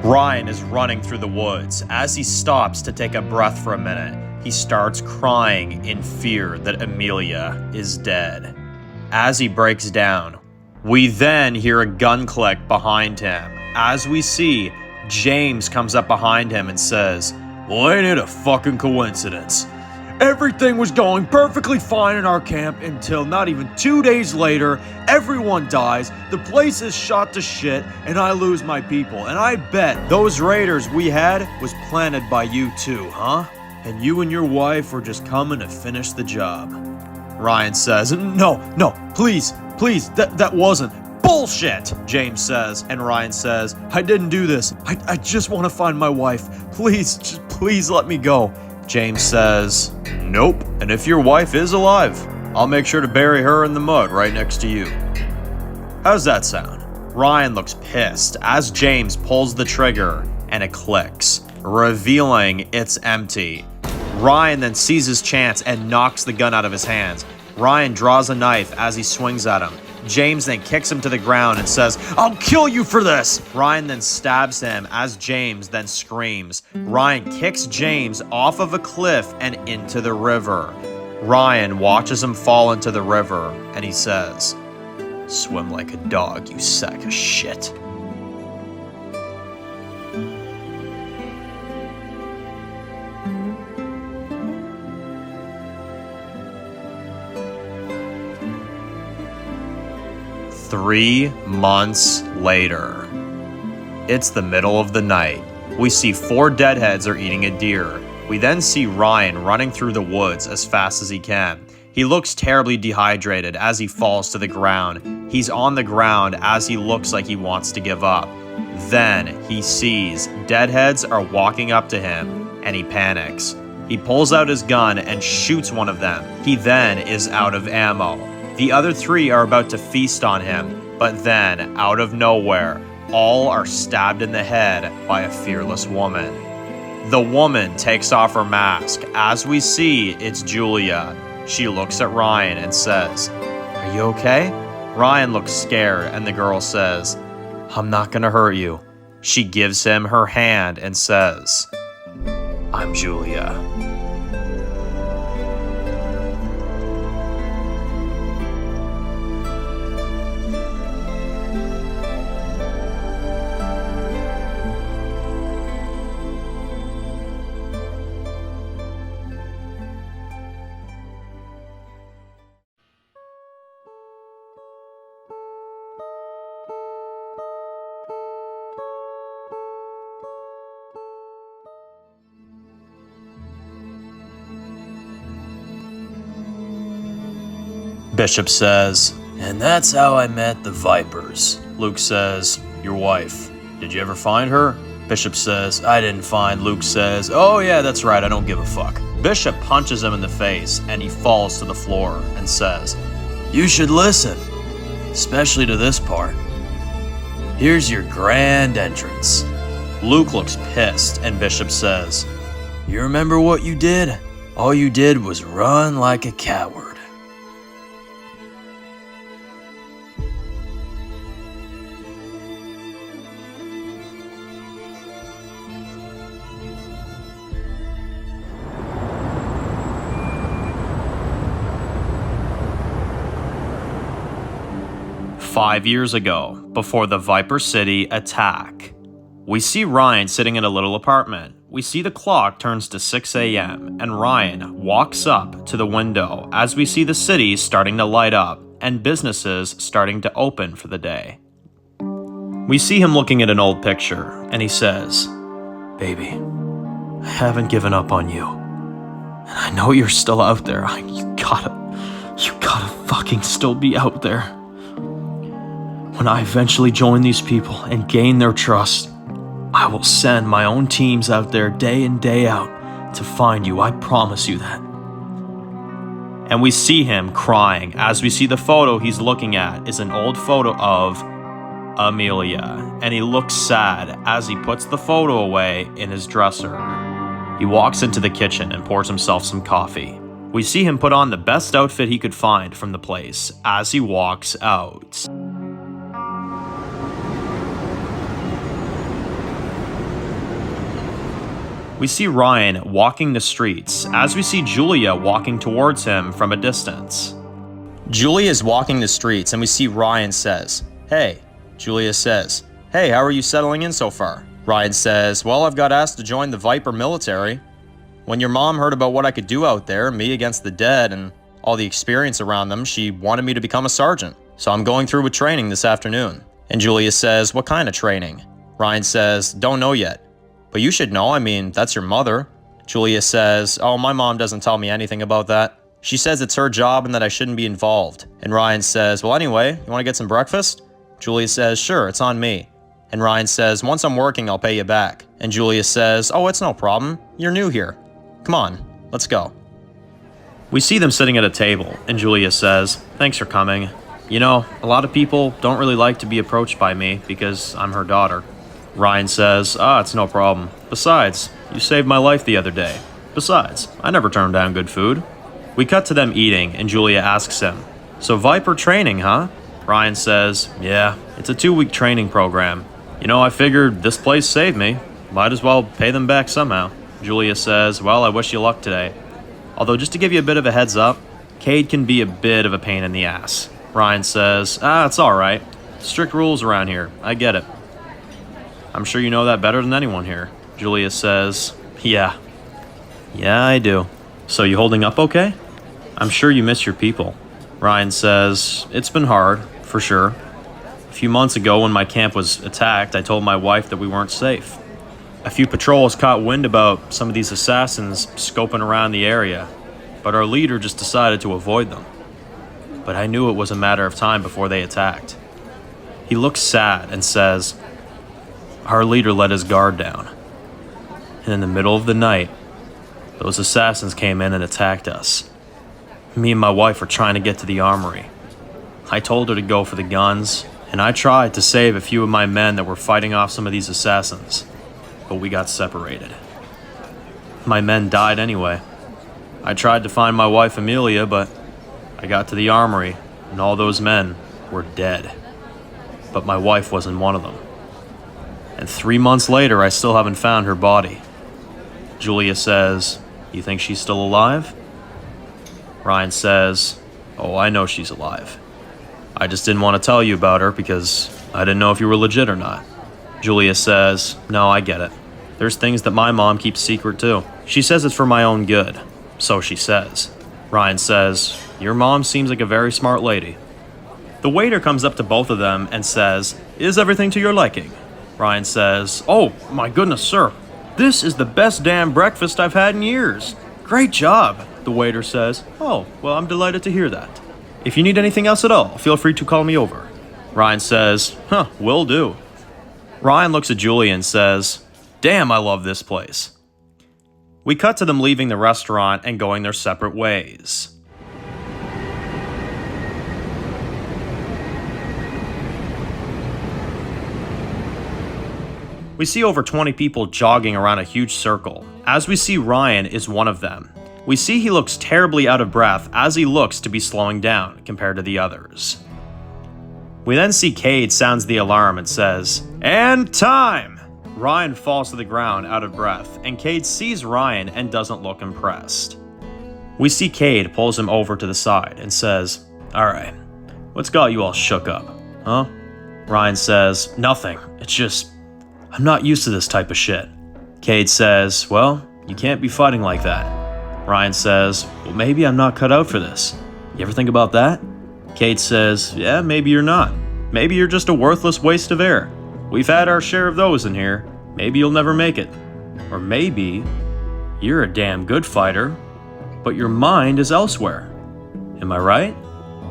Ryan is running through the woods. As he stops to take a breath for a minute, he starts crying in fear that Amelia is dead. As he breaks down, we then hear a gun click behind him. As we see, James comes up behind him and says, "Well, ain't it a fucking coincidence? Everything was going perfectly fine in our camp until not even 2 days later, everyone dies, the place is shot to shit, and I lose my people. And I bet those raiders we had was planted by you too, huh? And you and your wife were just coming to finish the job." Ryan says, No, please, that wasn't. "Bullshit," James says, and Ryan says, "I didn't do this. I just want to find my wife. Please let me go." James says, "Nope, and if your wife is alive, I'll make sure to bury her in the mud right next to you." How's that sound? Ryan looks pissed as James pulls the trigger and it clicks, revealing it's empty. Ryan then sees his chance and knocks the gun out of his hands. Ryan draws a knife as he swings at him. James then kicks him to the ground and says, "I'll kill you for this!" Ryan then stabs him as James then screams. Ryan kicks James off of a cliff and into the river. Ryan watches him fall into the river and he says, "Swim like a dog, you sack of shit." Three months later. It's the middle of the night. We see 4 deadheads are eating a deer. We then see Ryan running through the woods as fast as he can. He looks terribly dehydrated as he falls to the ground. He's on the ground as he looks like he wants to give up. Then he sees deadheads are walking up to him and he panics. He pulls out his gun and shoots one of them. He then is out of ammo. The other 3 are about to feast on him, but then, out of nowhere, all are stabbed in the head by a fearless woman. The woman takes off her mask. As we see, it's Julia. She looks at Ryan and says, "Are you okay?" Ryan looks scared and the girl says, "I'm not gonna hurt you." She gives him her hand and says, "I'm Julia." Bishop says, "And that's how I met the Vipers." Luke says, "Your wife, did you ever find her?" Bishop says, "I didn't find." Luke says, "Oh yeah, that's right, I don't give a fuck." Bishop punches him in the face and he falls to the floor and says, "You should listen, especially to this part. Here's your grand entrance." Luke looks pissed and Bishop says, "You remember what you did? All you did was run like a coward." "5 years ago, before the Viper City attack, we see Ryan sitting in a little apartment. We see the clock turns to 6 a.m. and Ryan walks up to the window as we see the city starting to light up and businesses starting to open for the day. We see him looking at an old picture and he says, "Baby, I haven't given up on you. And I know you're still out there. You gotta fucking still be out there. When I eventually join these people and gain their trust, I will send my own teams out there day in, day out to find you. I promise you that. And we see him crying as we see the photo he's looking at is an old photo of Amelia. And he looks sad as he puts the photo away in his dresser. He walks into the kitchen and pours himself some coffee. We see him put on the best outfit he could find from the place as he walks out. We see Ryan walking the streets as we see Julia walking towards him from a distance. Julia is walking the streets and we see Ryan says, "Hey." Julia says, "Hey, how are you settling in so far?" Ryan says, "Well, I've got asked to join the Viper military. When your mom heard about what I could do out there, me against the dead and all the experience around them, she wanted me to become a sergeant. So I'm going through with training this afternoon." And Julia says, "What kind of training?" Ryan says, "Don't know yet. But you should know, I mean, that's your mother." Julia says, "Oh, my mom doesn't tell me anything about that. She says it's her job and that I shouldn't be involved." And Ryan says, "Well, anyway, you want to get some breakfast?" Julia says, "Sure, it's on me." And Ryan says, "Once I'm working, I'll pay you back." And Julia says, "Oh, it's no problem. You're new here. Come on, let's go." We see them sitting at a table, and Julia says, "Thanks for coming. You know, a lot of people don't really like to be approached by me because I'm her daughter." Ryan says, "It's no problem. Besides, you saved my life the other day. Besides, I never turn down good food." We cut to them eating, and Julia asks him, "So Viper training, huh?" Ryan says, "Yeah, it's a 2-week training program. You know, I figured this place saved me. Might as well pay them back somehow." Julia says, "Well, I wish you luck today. Although, just to give you a bit of a heads up, Cade can be a bit of a pain in the ass." Ryan says, "It's alright. Strict rules around here. I get it." "I'm sure you know that better than anyone here." Julia says, Yeah, I do." "So you holding up okay? I'm sure you miss your people." Ryan says, "It's been hard, for sure. A few months ago when my camp was attacked, I told my wife that we weren't safe. A few patrols caught wind about some of these assassins scoping around the area, but our leader just decided to avoid them. But I knew it was a matter of time before they attacked." He looks sad and says, "Our leader let his guard down. And in the middle of the night, those assassins came in and attacked us. Me and my wife were trying to get to the armory. I told her to go for the guns, and I tried to save a few of my men that were fighting off some of these assassins, but we got separated. My men died anyway. I tried to find my wife Amelia, but I got to the armory, and all those men were dead. But my wife wasn't one of them. And 3 months later, I still haven't found her body." Julia says, "You think she's still alive?" Ryan says, "Oh, I know she's alive. I just didn't want to tell you about her because I didn't know if you were legit or not." Julia says, "No, I get it. There's things that my mom keeps secret too. She says it's for my own good. So she says." Ryan says, "Your mom seems like a very smart lady." The waiter comes up to both of them and says, "Is everything to your liking?" Ryan says, "Oh, my goodness, sir. This is the best damn breakfast I've had in years. Great job." The waiter says, "Oh, well, I'm delighted to hear that. If you need anything else at all, feel free to call me over." Ryan says, "Will do." Ryan looks at Julia and says, "Damn, I love this place." We cut to them leaving the restaurant and going their separate ways. We see over 20 people jogging around a huge circle, as we see Ryan is one of them. We see he looks terribly out of breath as he looks to be slowing down compared to the others. We then see Cade sounds the alarm and says, "And time!" Ryan falls to the ground out of breath, and Cade sees Ryan and doesn't look impressed. We see Cade pulls him over to the side and says, "Alright, what's got you all shook up, huh?" Ryan says, "Nothing, it's just, I'm not used to this type of shit." Cade says, "Well, you can't be fighting like that." Ryan says, "Well, maybe I'm not cut out for this. You ever think about that?" Cade says, "Yeah, maybe you're not. Maybe you're just a worthless waste of air. We've had our share of those in here. Maybe you'll never make it. Or maybe You're a damn good fighter, but your mind is elsewhere. Am I right?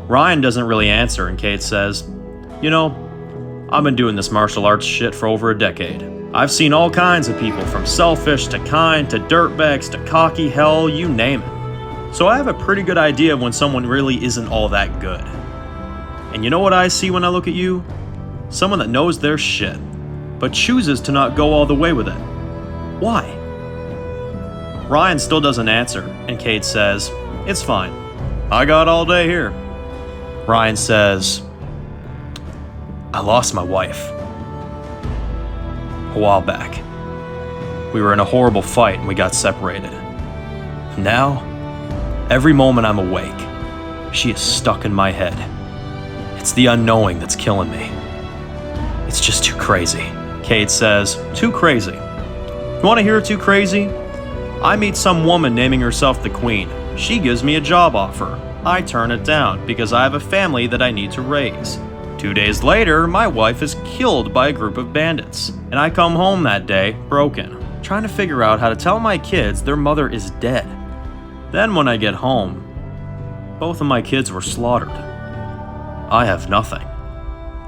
Ryan doesn't really answer, and Kate says, You know, I've been doing this martial arts shit for over a decade. I've seen all kinds of people, from selfish to kind to dirtbags to cocky, hell, you name it. So I have a pretty good idea of when someone really isn't all that good. And you know what I see when I look at you? Someone that knows their shit, but chooses to not go all the way with it. Why? Ryan still doesn't answer, and Kate says, It's fine. I got all day here. Ryan says, I lost my wife. A while back. We were in a horrible fight and we got separated. Now, every moment I'm awake, she is stuck in my head. It's the unknowing that's killing me. It's just too crazy. Kate says, Too crazy. You want to hear too crazy? I meet some woman naming herself the Queen. She gives me a job offer. I turn it down because I have a family that I need to raise. 2 days later, my wife is killed by a group of bandits, and I come home that day broken, trying to figure out how to tell my kids their mother is dead. Then when I get home, both of my kids were slaughtered. I have nothing.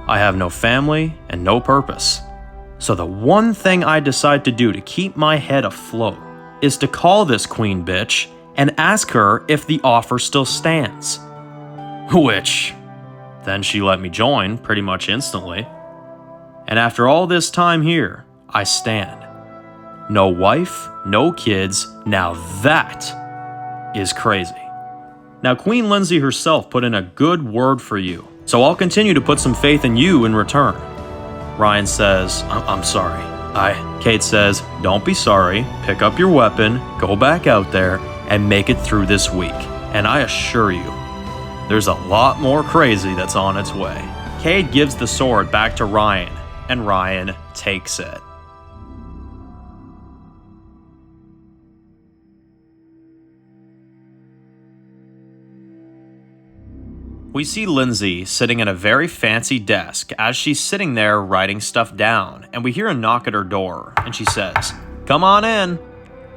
I have no family and no purpose. So the one thing I decide to do to keep my head afloat is to call this Queen bitch and ask her if the offer still stands. Which, then she let me join pretty much instantly. And after all this time here, I stand. No wife, no kids, now that is crazy. Now Queen Lindsay herself put in a good word for you, so I'll continue to put some faith in you in return. Ryan says, I'm sorry. Kate says, don't be sorry, pick up your weapon, go back out there, and make it through this week. And I assure you, there's a lot more crazy that's on its way. Kate gives the sword back to Ryan, and Ryan takes it. We see Lindsay sitting at a very fancy desk as she's sitting there writing stuff down, and we hear a knock at her door, and she says, Come on in.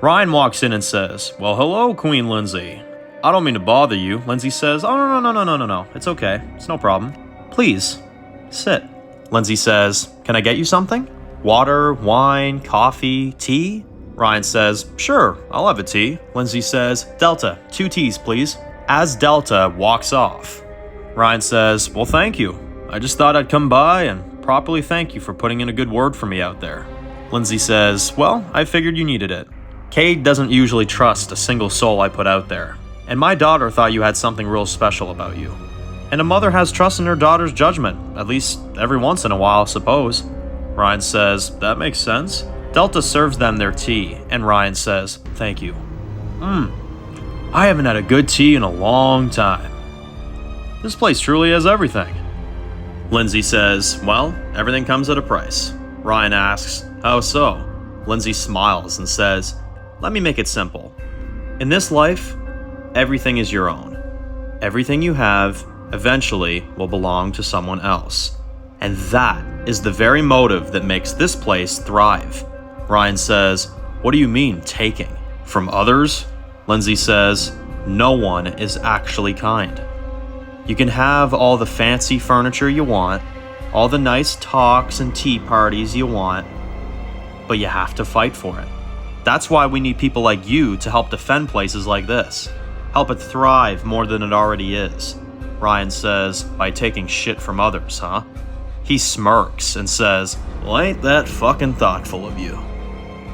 Ryan walks in and says, Well, hello, Queen Lindsay. I don't mean to bother you. Lindsay says, Oh, no. It's okay. It's no problem. Please, sit. Lindsay says, Can I get you something? Water, wine, coffee, tea? Ryan says, Sure, I'll have a tea. Lindsay says, Delta, 2 teas, please. As Delta walks off, Ryan says, Well, thank you. I just thought I'd come by and properly thank you for putting in a good word for me out there. Lindsay says, Well, I figured you needed it. Cade doesn't usually trust a single soul I put out there. And my daughter thought you had something real special about you. And a mother has trust in her daughter's judgment, at least every once in a while, I suppose. Ryan says, That makes sense. Delta serves them their tea, and Ryan says, Thank you. I haven't had a good tea in a long time. This place truly has everything. Lindsay says, Well, everything comes at a price. Ryan asks, How so? Lindsay smiles and says, Let me make it simple. In this life, everything is your own. Everything you have eventually will belong to someone else. And that is the very motive that makes this place thrive. Ryan says, What do you mean, taking? From others? Lindsay says, No one is actually kind. You can have all the fancy furniture you want, all the nice talks and tea parties you want, but you have to fight for it. That's why we need people like you to help defend places like this. Help it thrive more than it already is. Ryan says, By taking shit from others, huh? He smirks and says, Well, ain't that fucking thoughtful of you.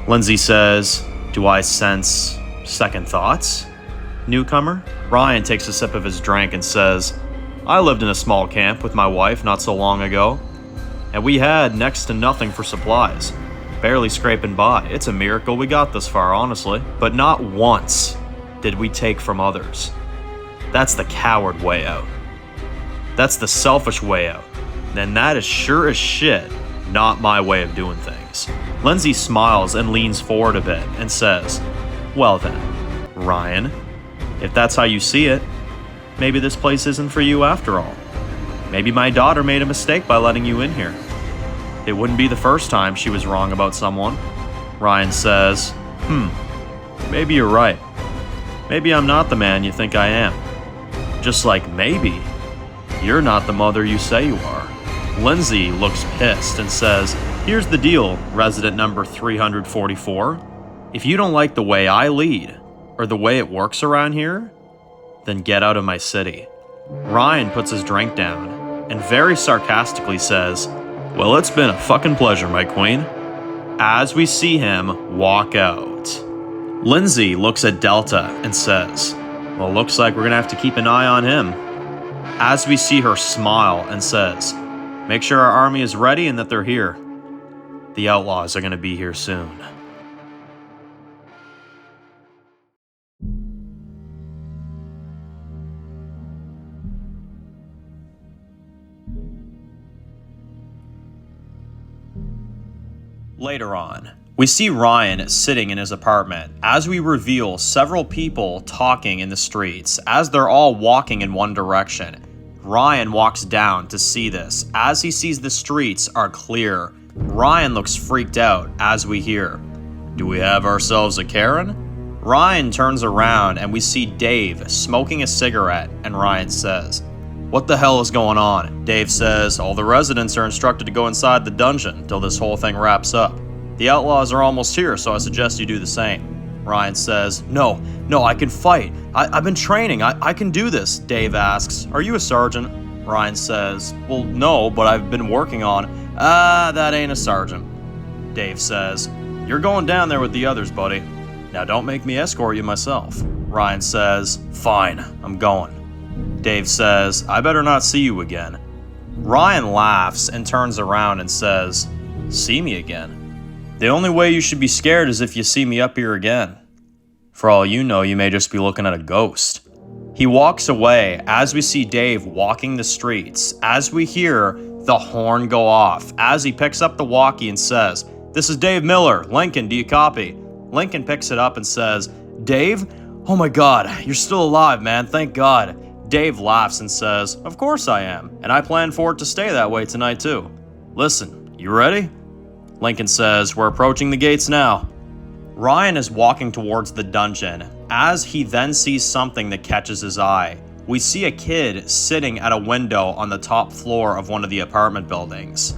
Lindsay says, Do I sense second thoughts, newcomer? Ryan takes a sip of his drink and says, I lived in a small camp with my wife not so long ago, and we had next to nothing for supplies. Barely scraping by. It's a miracle we got this far, honestly. But not once did we take from others. That's the coward way out. That's the selfish way out. And that is sure as shit not my way of doing things. Lindsay smiles and leans forward a bit and says, Well then, Ryan, if that's how you see it, maybe this place isn't for you after all. Maybe my daughter made a mistake by letting you in here. It wouldn't be the first time she was wrong about someone. Ryan says, maybe you're right. Maybe I'm not the man you think I am. Just like maybe you're not the mother you say you are. Lindsay looks pissed and says, here's the deal, resident number 344. If you don't like the way I lead, or the way it works around here, then get out of my city. Ryan puts his drink down and very sarcastically says, well, it's been a fucking pleasure, my queen, as we see him walk out. Lindsay looks at Delta and says, well, looks like we're gonna have to keep an eye on him, as we see her smile and says, make sure our army is ready and that they're here. The outlaws are gonna be here soon. Later on, we see Ryan sitting in his apartment as we reveal several people talking in the streets as they're all walking in one direction. Ryan walks down to see this as he sees the streets are clear. Ryan looks freaked out as we hear, do we have ourselves a Karen? Ryan turns around and we see Dave smoking a cigarette, and Ryan says, what the hell is going on? Dave says, all the residents are instructed to go inside the dungeon till this whole thing wraps up. The outlaws are almost here, so I suggest you do the same. Ryan says, no, I can fight. I've been training. I can do this. Dave asks, are you a sergeant? Ryan says, well, no, but I've been working on. That ain't a sergeant. Dave says, you're going down there with the others, buddy. Now don't make me escort you myself. Ryan says, fine, I'm going. Dave says, I better not see you again. Ryan laughs and turns around and says, see me again? The only way you should be scared is if you see me up here again. For all you know, you may just be looking at a ghost. He walks away as we see Dave walking the streets, as we hear the horn go off, as he picks up the walkie and says, this is Dave Miller. Lincoln, do you copy? Lincoln picks it up and says, Dave? Oh my God, you're still alive, man, thank God. Dave laughs and says, of course I am, and I plan for it to stay that way tonight too. Listen, you ready? Lincoln says, we're approaching the gates now. Ryan is walking towards the dungeon as he then sees something that catches his eye. We see a kid sitting at a window on the top floor of one of the apartment buildings.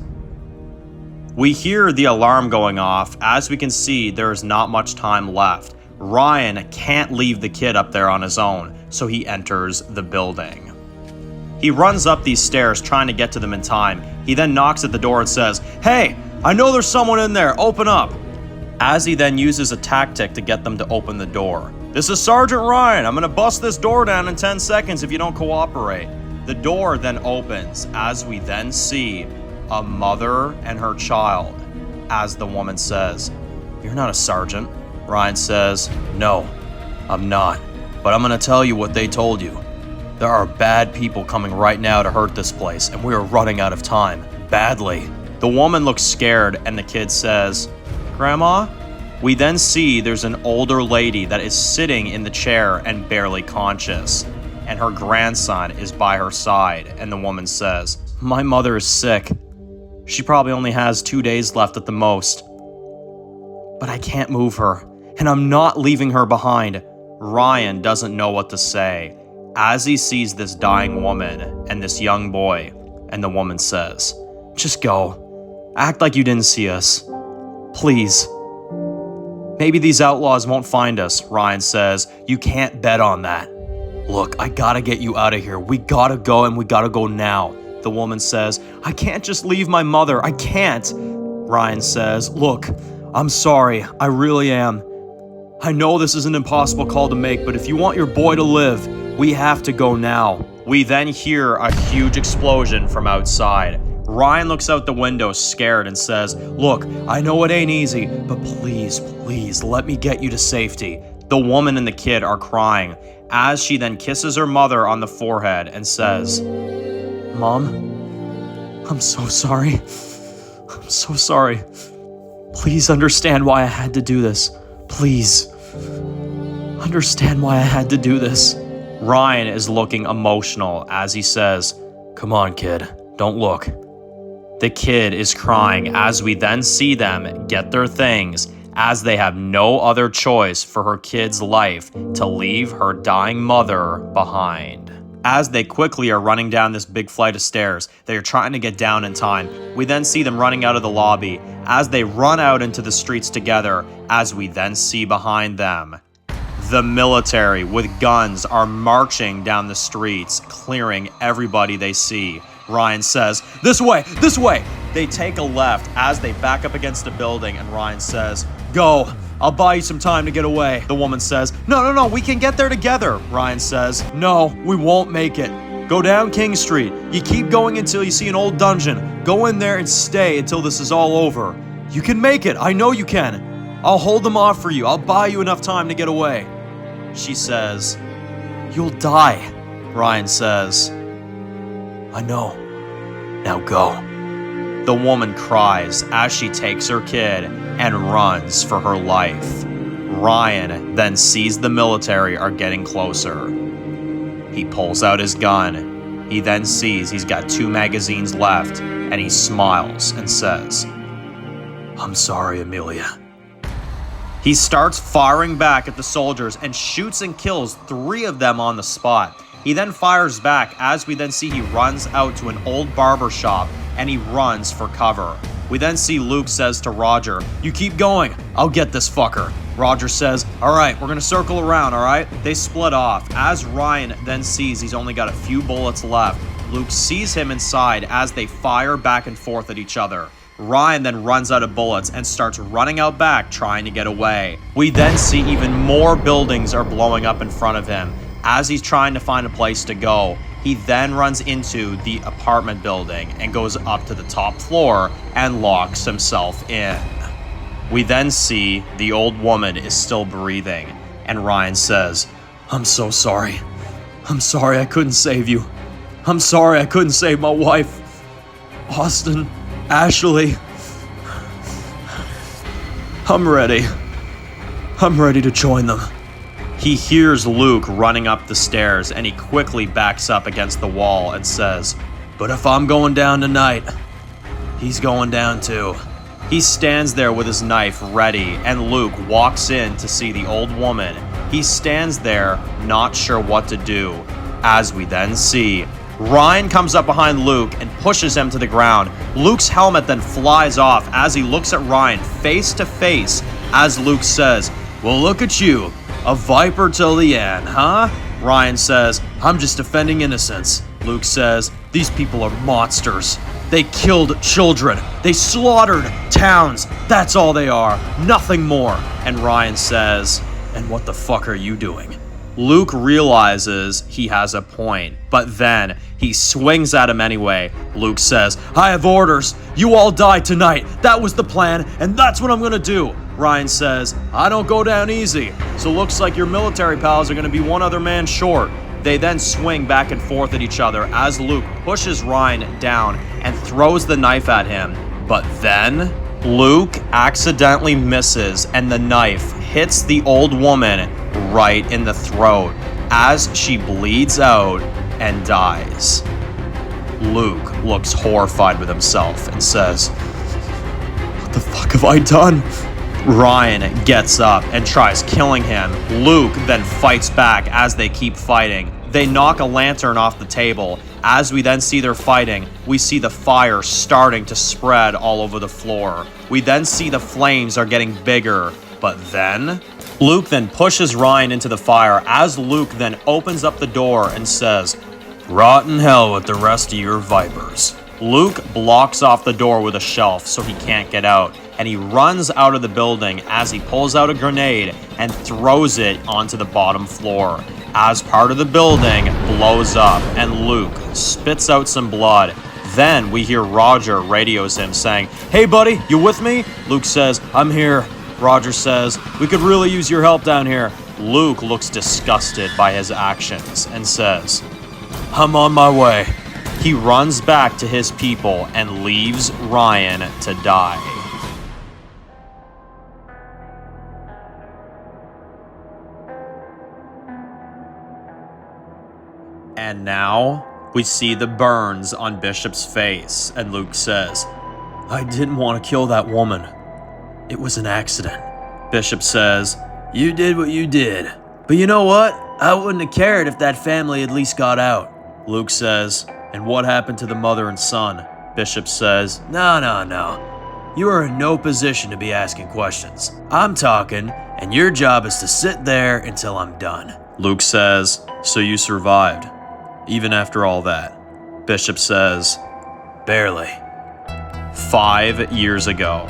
We hear the alarm going off as we can see there is not much time left. Ryan can't leave the kid up there on his own, so he enters the building. He runs up these stairs trying to get to them in time. He then knocks at the door and says, hey, I know there's someone in there, open up. As he then uses a tactic to get them to open the door. This is Sergeant Ryan, I'm gonna bust this door down in 10 seconds if you don't cooperate. The door then opens as we then see a mother and her child. As the woman says, you're not a sergeant. Ryan says, no, I'm not, but I'm gonna tell you what they told you. There are bad people coming right now to hurt this place, and we are running out of time, badly. The woman looks scared, and the kid says, Grandma? We then see there's an older lady that is sitting in the chair and barely conscious, and her grandson is by her side, and the woman says, my mother is sick. She probably only has 2 days left at the most. But I can't move her, and I'm not leaving her behind. Ryan doesn't know what to say as he sees this dying woman and this young boy, and the woman says, just go. Act like you didn't see us. Please. Maybe these outlaws won't find us, Ryan says. You can't bet on that. Look, I gotta get you out of here. We gotta go, and we gotta go now. The woman says, I can't just leave my mother. I can't. Ryan says, look, I'm sorry. I really am. I know this is an impossible call to make, but if you want your boy to live, we have to go now. We then hear a huge explosion from outside. Ryan looks out the window scared and says, look, I know it ain't easy, but please, please let me get you to safety. The woman and the kid are crying as she then kisses her mother on the forehead and says, Mom, I'm so sorry. I'm so sorry. Please understand why I had to do this. Please. Understand why I had to do this. Ryan is looking emotional as he says, come on, kid, don't look. The kid is crying as we then see them get their things as they have no other choice for her kid's life to leave her dying mother behind. As they quickly are running down this big flight of stairs, they are trying to get down in time. We then see them running out of the lobby as they run out into the streets together, as we then see behind them the military with guns are marching down the streets, clearing everybody they see. Ryan says, "This way, this way!" They take a left as they back up against a building, and Ryan says, "Go, I'll buy you some time to get away." The woman says, No, we can get there together." Ryan says, "No, we won't make it. Go down King Street. You keep going until you see an old dungeon. Go in there and stay until this is all over. You can make it, I know you can. I'll hold them off for you. I'll buy you enough time to get away." She says, "You'll die." Ryan says, "I know. Now go." The woman cries as she takes her kid and runs for her life. Ryan then sees the military are getting closer. He pulls out his gun. He then sees he's got 2 magazines left, and he smiles and says, "I'm sorry, Amelia." He starts firing back at the soldiers and shoots and kills 3 of them on the spot. He then fires back as we then see he runs out to an old barber shop and he runs for cover. We then see Luke says to Roger, "You keep going, I'll get this fucker." Roger says, "All right, we're gonna circle around, all right?" They split off. As Ryan then sees he's only got a few bullets left, Luke sees him inside as they fire back and forth at each other. Ryan then runs out of bullets and starts running out back trying to get away. We then see even more buildings are blowing up in front of him. As he's trying to find a place to go, he then runs into the apartment building and goes up to the top floor and locks himself in. We then see the old woman is still breathing, and Ryan says, "I'm so sorry. I'm sorry I couldn't save you. I'm sorry I couldn't save my wife. Austin, Ashley, I'm ready. I'm ready to join them." He hears Luke running up the stairs and he quickly backs up against the wall and says, "But if I'm going down tonight, he's going down too." He stands there with his knife ready, and Luke walks in to see the old woman. He stands there, not sure what to do, as we then see Ryan comes up behind Luke and pushes him to the ground. Luke's helmet then flies off as he looks at Ryan face to face, as Luke says, "Well, look at you, a viper till the end, huh?" Ryan says, "I'm just defending innocence." Luke says, "These people are monsters. They killed children. They slaughtered towns. That's all they are. Nothing more." And Ryan says, "And what the fuck are you doing?" Luke realizes he has a point, but then he swings at him anyway. Luke says, "I have orders. You all die tonight. That was the plan, and that's what I'm gonna do." Ryan says, "I don't go down easy, so looks like your military pals are gonna be one other man short." They then swing back and forth at each other as Luke pushes Ryan down and throws the knife at him. But then Luke accidentally misses and the knife hits the old woman right in the throat as she bleeds out and dies. Luke looks horrified with himself and says, "What the fuck have I done?" Ryan gets up and tries killing him. Luke then fights back as they keep fighting. They knock a lantern off the table. As we then see they're fighting, we see the fire starting to spread all over the floor. We then see the flames are getting bigger, but then Luke then pushes Ryan into the fire as Luke then opens up the door and says, "Rot in hell with the rest of your vipers." Luke blocks off the door with a shelf so he can't get out, and he runs out of the building as he pulls out a grenade and throws it onto the bottom floor. As part of the building blows up and Luke spits out some blood. Then we hear Roger radios him saying, "Hey buddy, you with me?" Luke says, "I'm here." Roger says, "We could really use your help down here." Luke looks disgusted by his actions and says, "I'm on my way." He runs back to his people and leaves Ryan to die. And now we see the burns on Bishop's face, and Luke says, "I didn't want to kill that woman. It was an accident." Bishop says, You did what you did. But you know what? I wouldn't have cared if that family at least got out. Luke says, and what happened to the mother and son? Bishop says, No. You are in no position to be asking questions. I'm talking, and your job is to sit there until I'm done. Luke says, so you survived, even after all that? Bishop says, Barely. 5 years ago.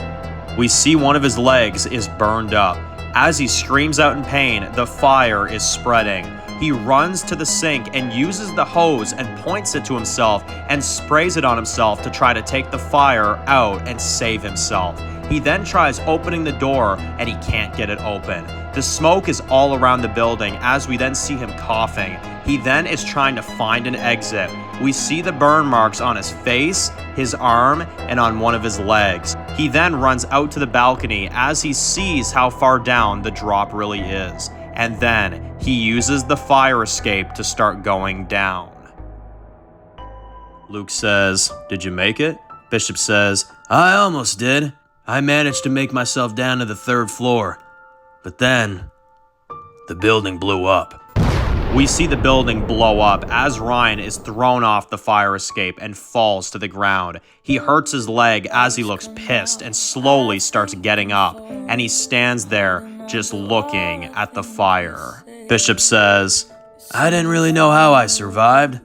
We see one of his legs is burned up. As he screams out in pain, the fire is spreading. He runs to the sink and uses the hose and points it to himself and sprays it on himself to try to take the fire out and save himself. He then tries opening the door and he can't get it open. The smoke is all around the building as we then see him coughing. He then is trying to find an exit. We see the burn marks on his face, his arm, and on one of his legs. He then runs out to the balcony as he sees how far down the drop really is. And then he uses the fire escape to start going down. Luke says, did you make it? Bishop says, I almost did. I managed to make myself down to the 3rd floor. But then, the building blew up. We see the building blow up as Ryan is thrown off the fire escape and falls to the ground. He hurts his leg as he looks pissed and slowly starts getting up, and he stands there just looking at the fire. Bishop says, I didn't really know how I survived,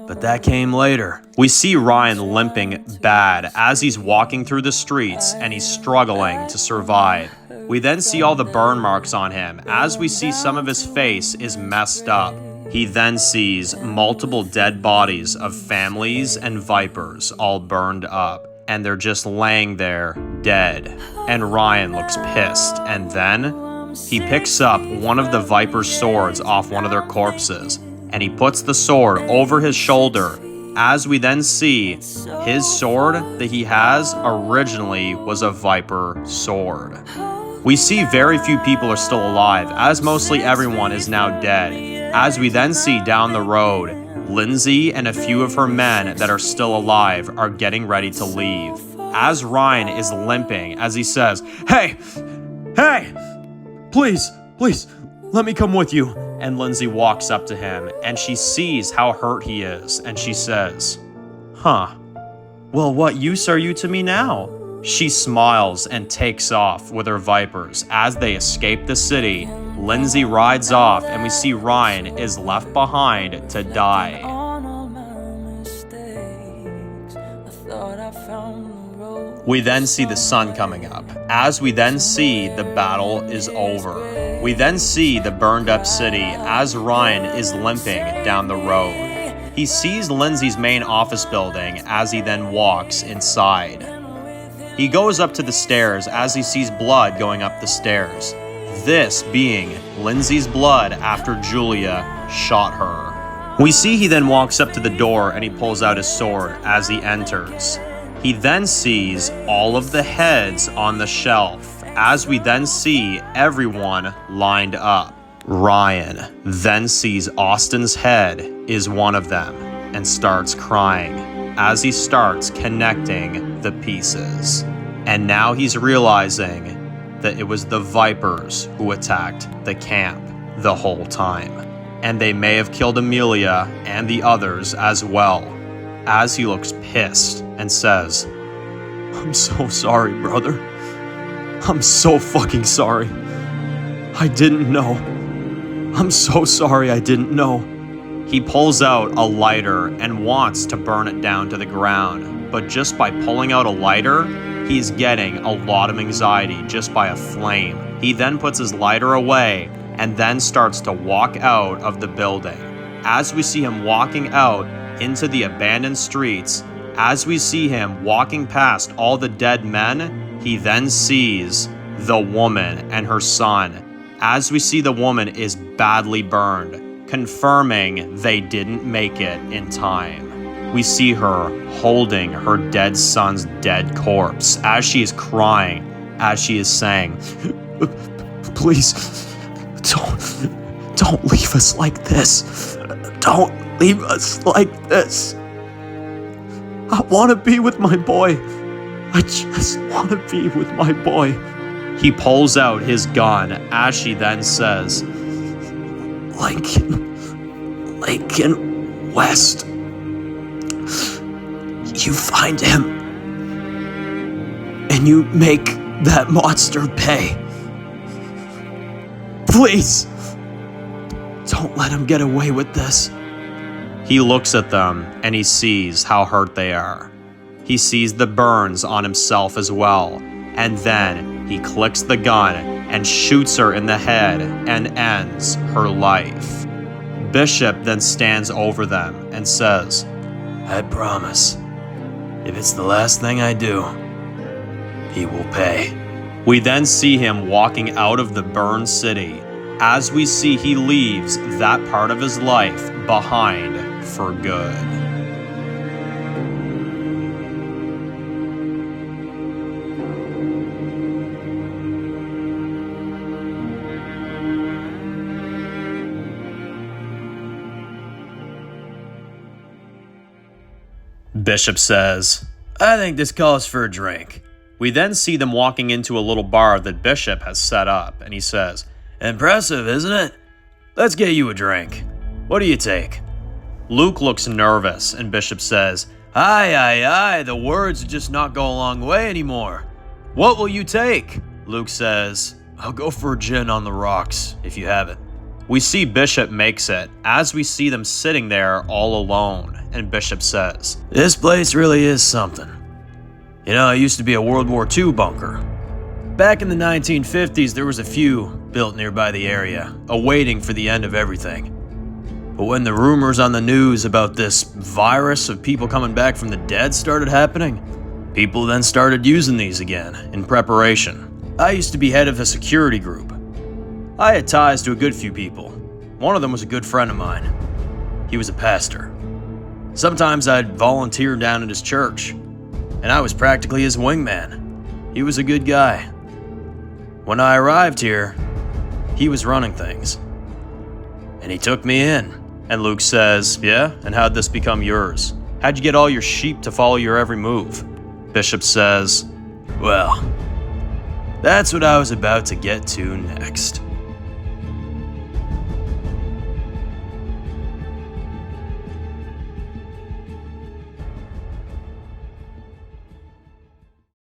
but that came later. We see Ryan limping bad as he's walking through the streets and he's struggling to survive. We then see all the burn marks on him as we see some of his face is messed up. He then sees multiple dead bodies of families and vipers all burned up, and they're just laying there dead. And Ryan looks pissed, and then he picks up one of the viper's swords off one of their corpses, and he puts the sword over his shoulder, as we then see his sword that he has originally was a viper sword. We see very few people are still alive, as mostly everyone is now dead, as we then see down the road, Lindsay and a few of her men that are still alive are getting ready to leave, as Ryan is limping as he says, Hey, please, let me come with you. And Lindsay walks up to him and she sees how hurt he is and she says, well, what use are you to me now? She smiles and takes off with her vipers. As they escape the city, Lindsay rides off and we see Ryan is left behind to die. We then see the sun coming up, as we then see the battle is over. We then see the burned up city as Ryan is limping down the road. He sees Lindsay's main office building as he then walks inside. He goes up to the stairs as he sees blood going up the stairs, this being Lindsay's blood after Julia shot her. We see he then walks up to the door and he pulls out his sword as he enters. He then sees all of the heads on the shelf, as we then see everyone lined up. Ryan then sees Austin's head is one of them and starts crying as he starts connecting the pieces. And now he's realizing that it was the Vipers who attacked the camp the whole time. And they may have killed Amelia and the others as well, as he looks pissed and says, I'm so sorry, brother. I'm so fucking sorry. I didn't know. I'm so sorry I didn't know. He pulls out a lighter and wants to burn it down to the ground, but just by pulling out a lighter, he's getting a lot of anxiety just by a flame. He then puts his lighter away and then starts to walk out of the building. As we see him walking out into the abandoned streets, as we see him walking past all the dead men, he then sees the woman and her son. As we see the woman is badly burned, confirming they didn't make it in time. We see her holding her dead son's dead corpse as she is crying, as she is saying, please, don't leave us like this. Don't leave us like this. I want to be with my boy. I just want to be with my boy. He pulls out his gun as she then says, Lincoln West. You find him, and you make that monster pay. Please, don't let him get away with this. He looks at them and he sees how hurt they are. He sees the burns on himself as well, and then he clicks the gun and shoots her in the head and ends her life. Bishop then stands over them and says, I promise, if it's the last thing I do, he will pay. We then see him walking out of the burned city as we see he leaves that part of his life behind for good. Bishop says, I think this calls for a drink. We then see them walking into a little bar that Bishop has set up, and he says, Impressive, isn't it? Let's get you a drink. What do you take? Luke looks nervous, and Bishop says, Aye, the words just not go a long way anymore. What will you take? Luke says, I'll go for a gin on the rocks, if you have it. We see Bishop makes it, as we see them sitting there all alone, and Bishop says, This place really is something. You know, it used to be a World War II bunker. Back in the 1950s, there was a few built nearby the area, awaiting for the end of everything. But when the rumors on the news about this virus of people coming back from the dead started happening, people then started using these again, in preparation. I used to be head of a security group. I had ties to a good few people. One of them was a good friend of mine. He was a pastor. Sometimes I'd volunteer down at his church, and I was practically his wingman. He was a good guy. When I arrived here, he was running things. And he took me in. And Luke says, yeah, and how'd this become yours? How'd you get all your sheep to follow your every move? Bishop says, well, that's what I was about to get to next.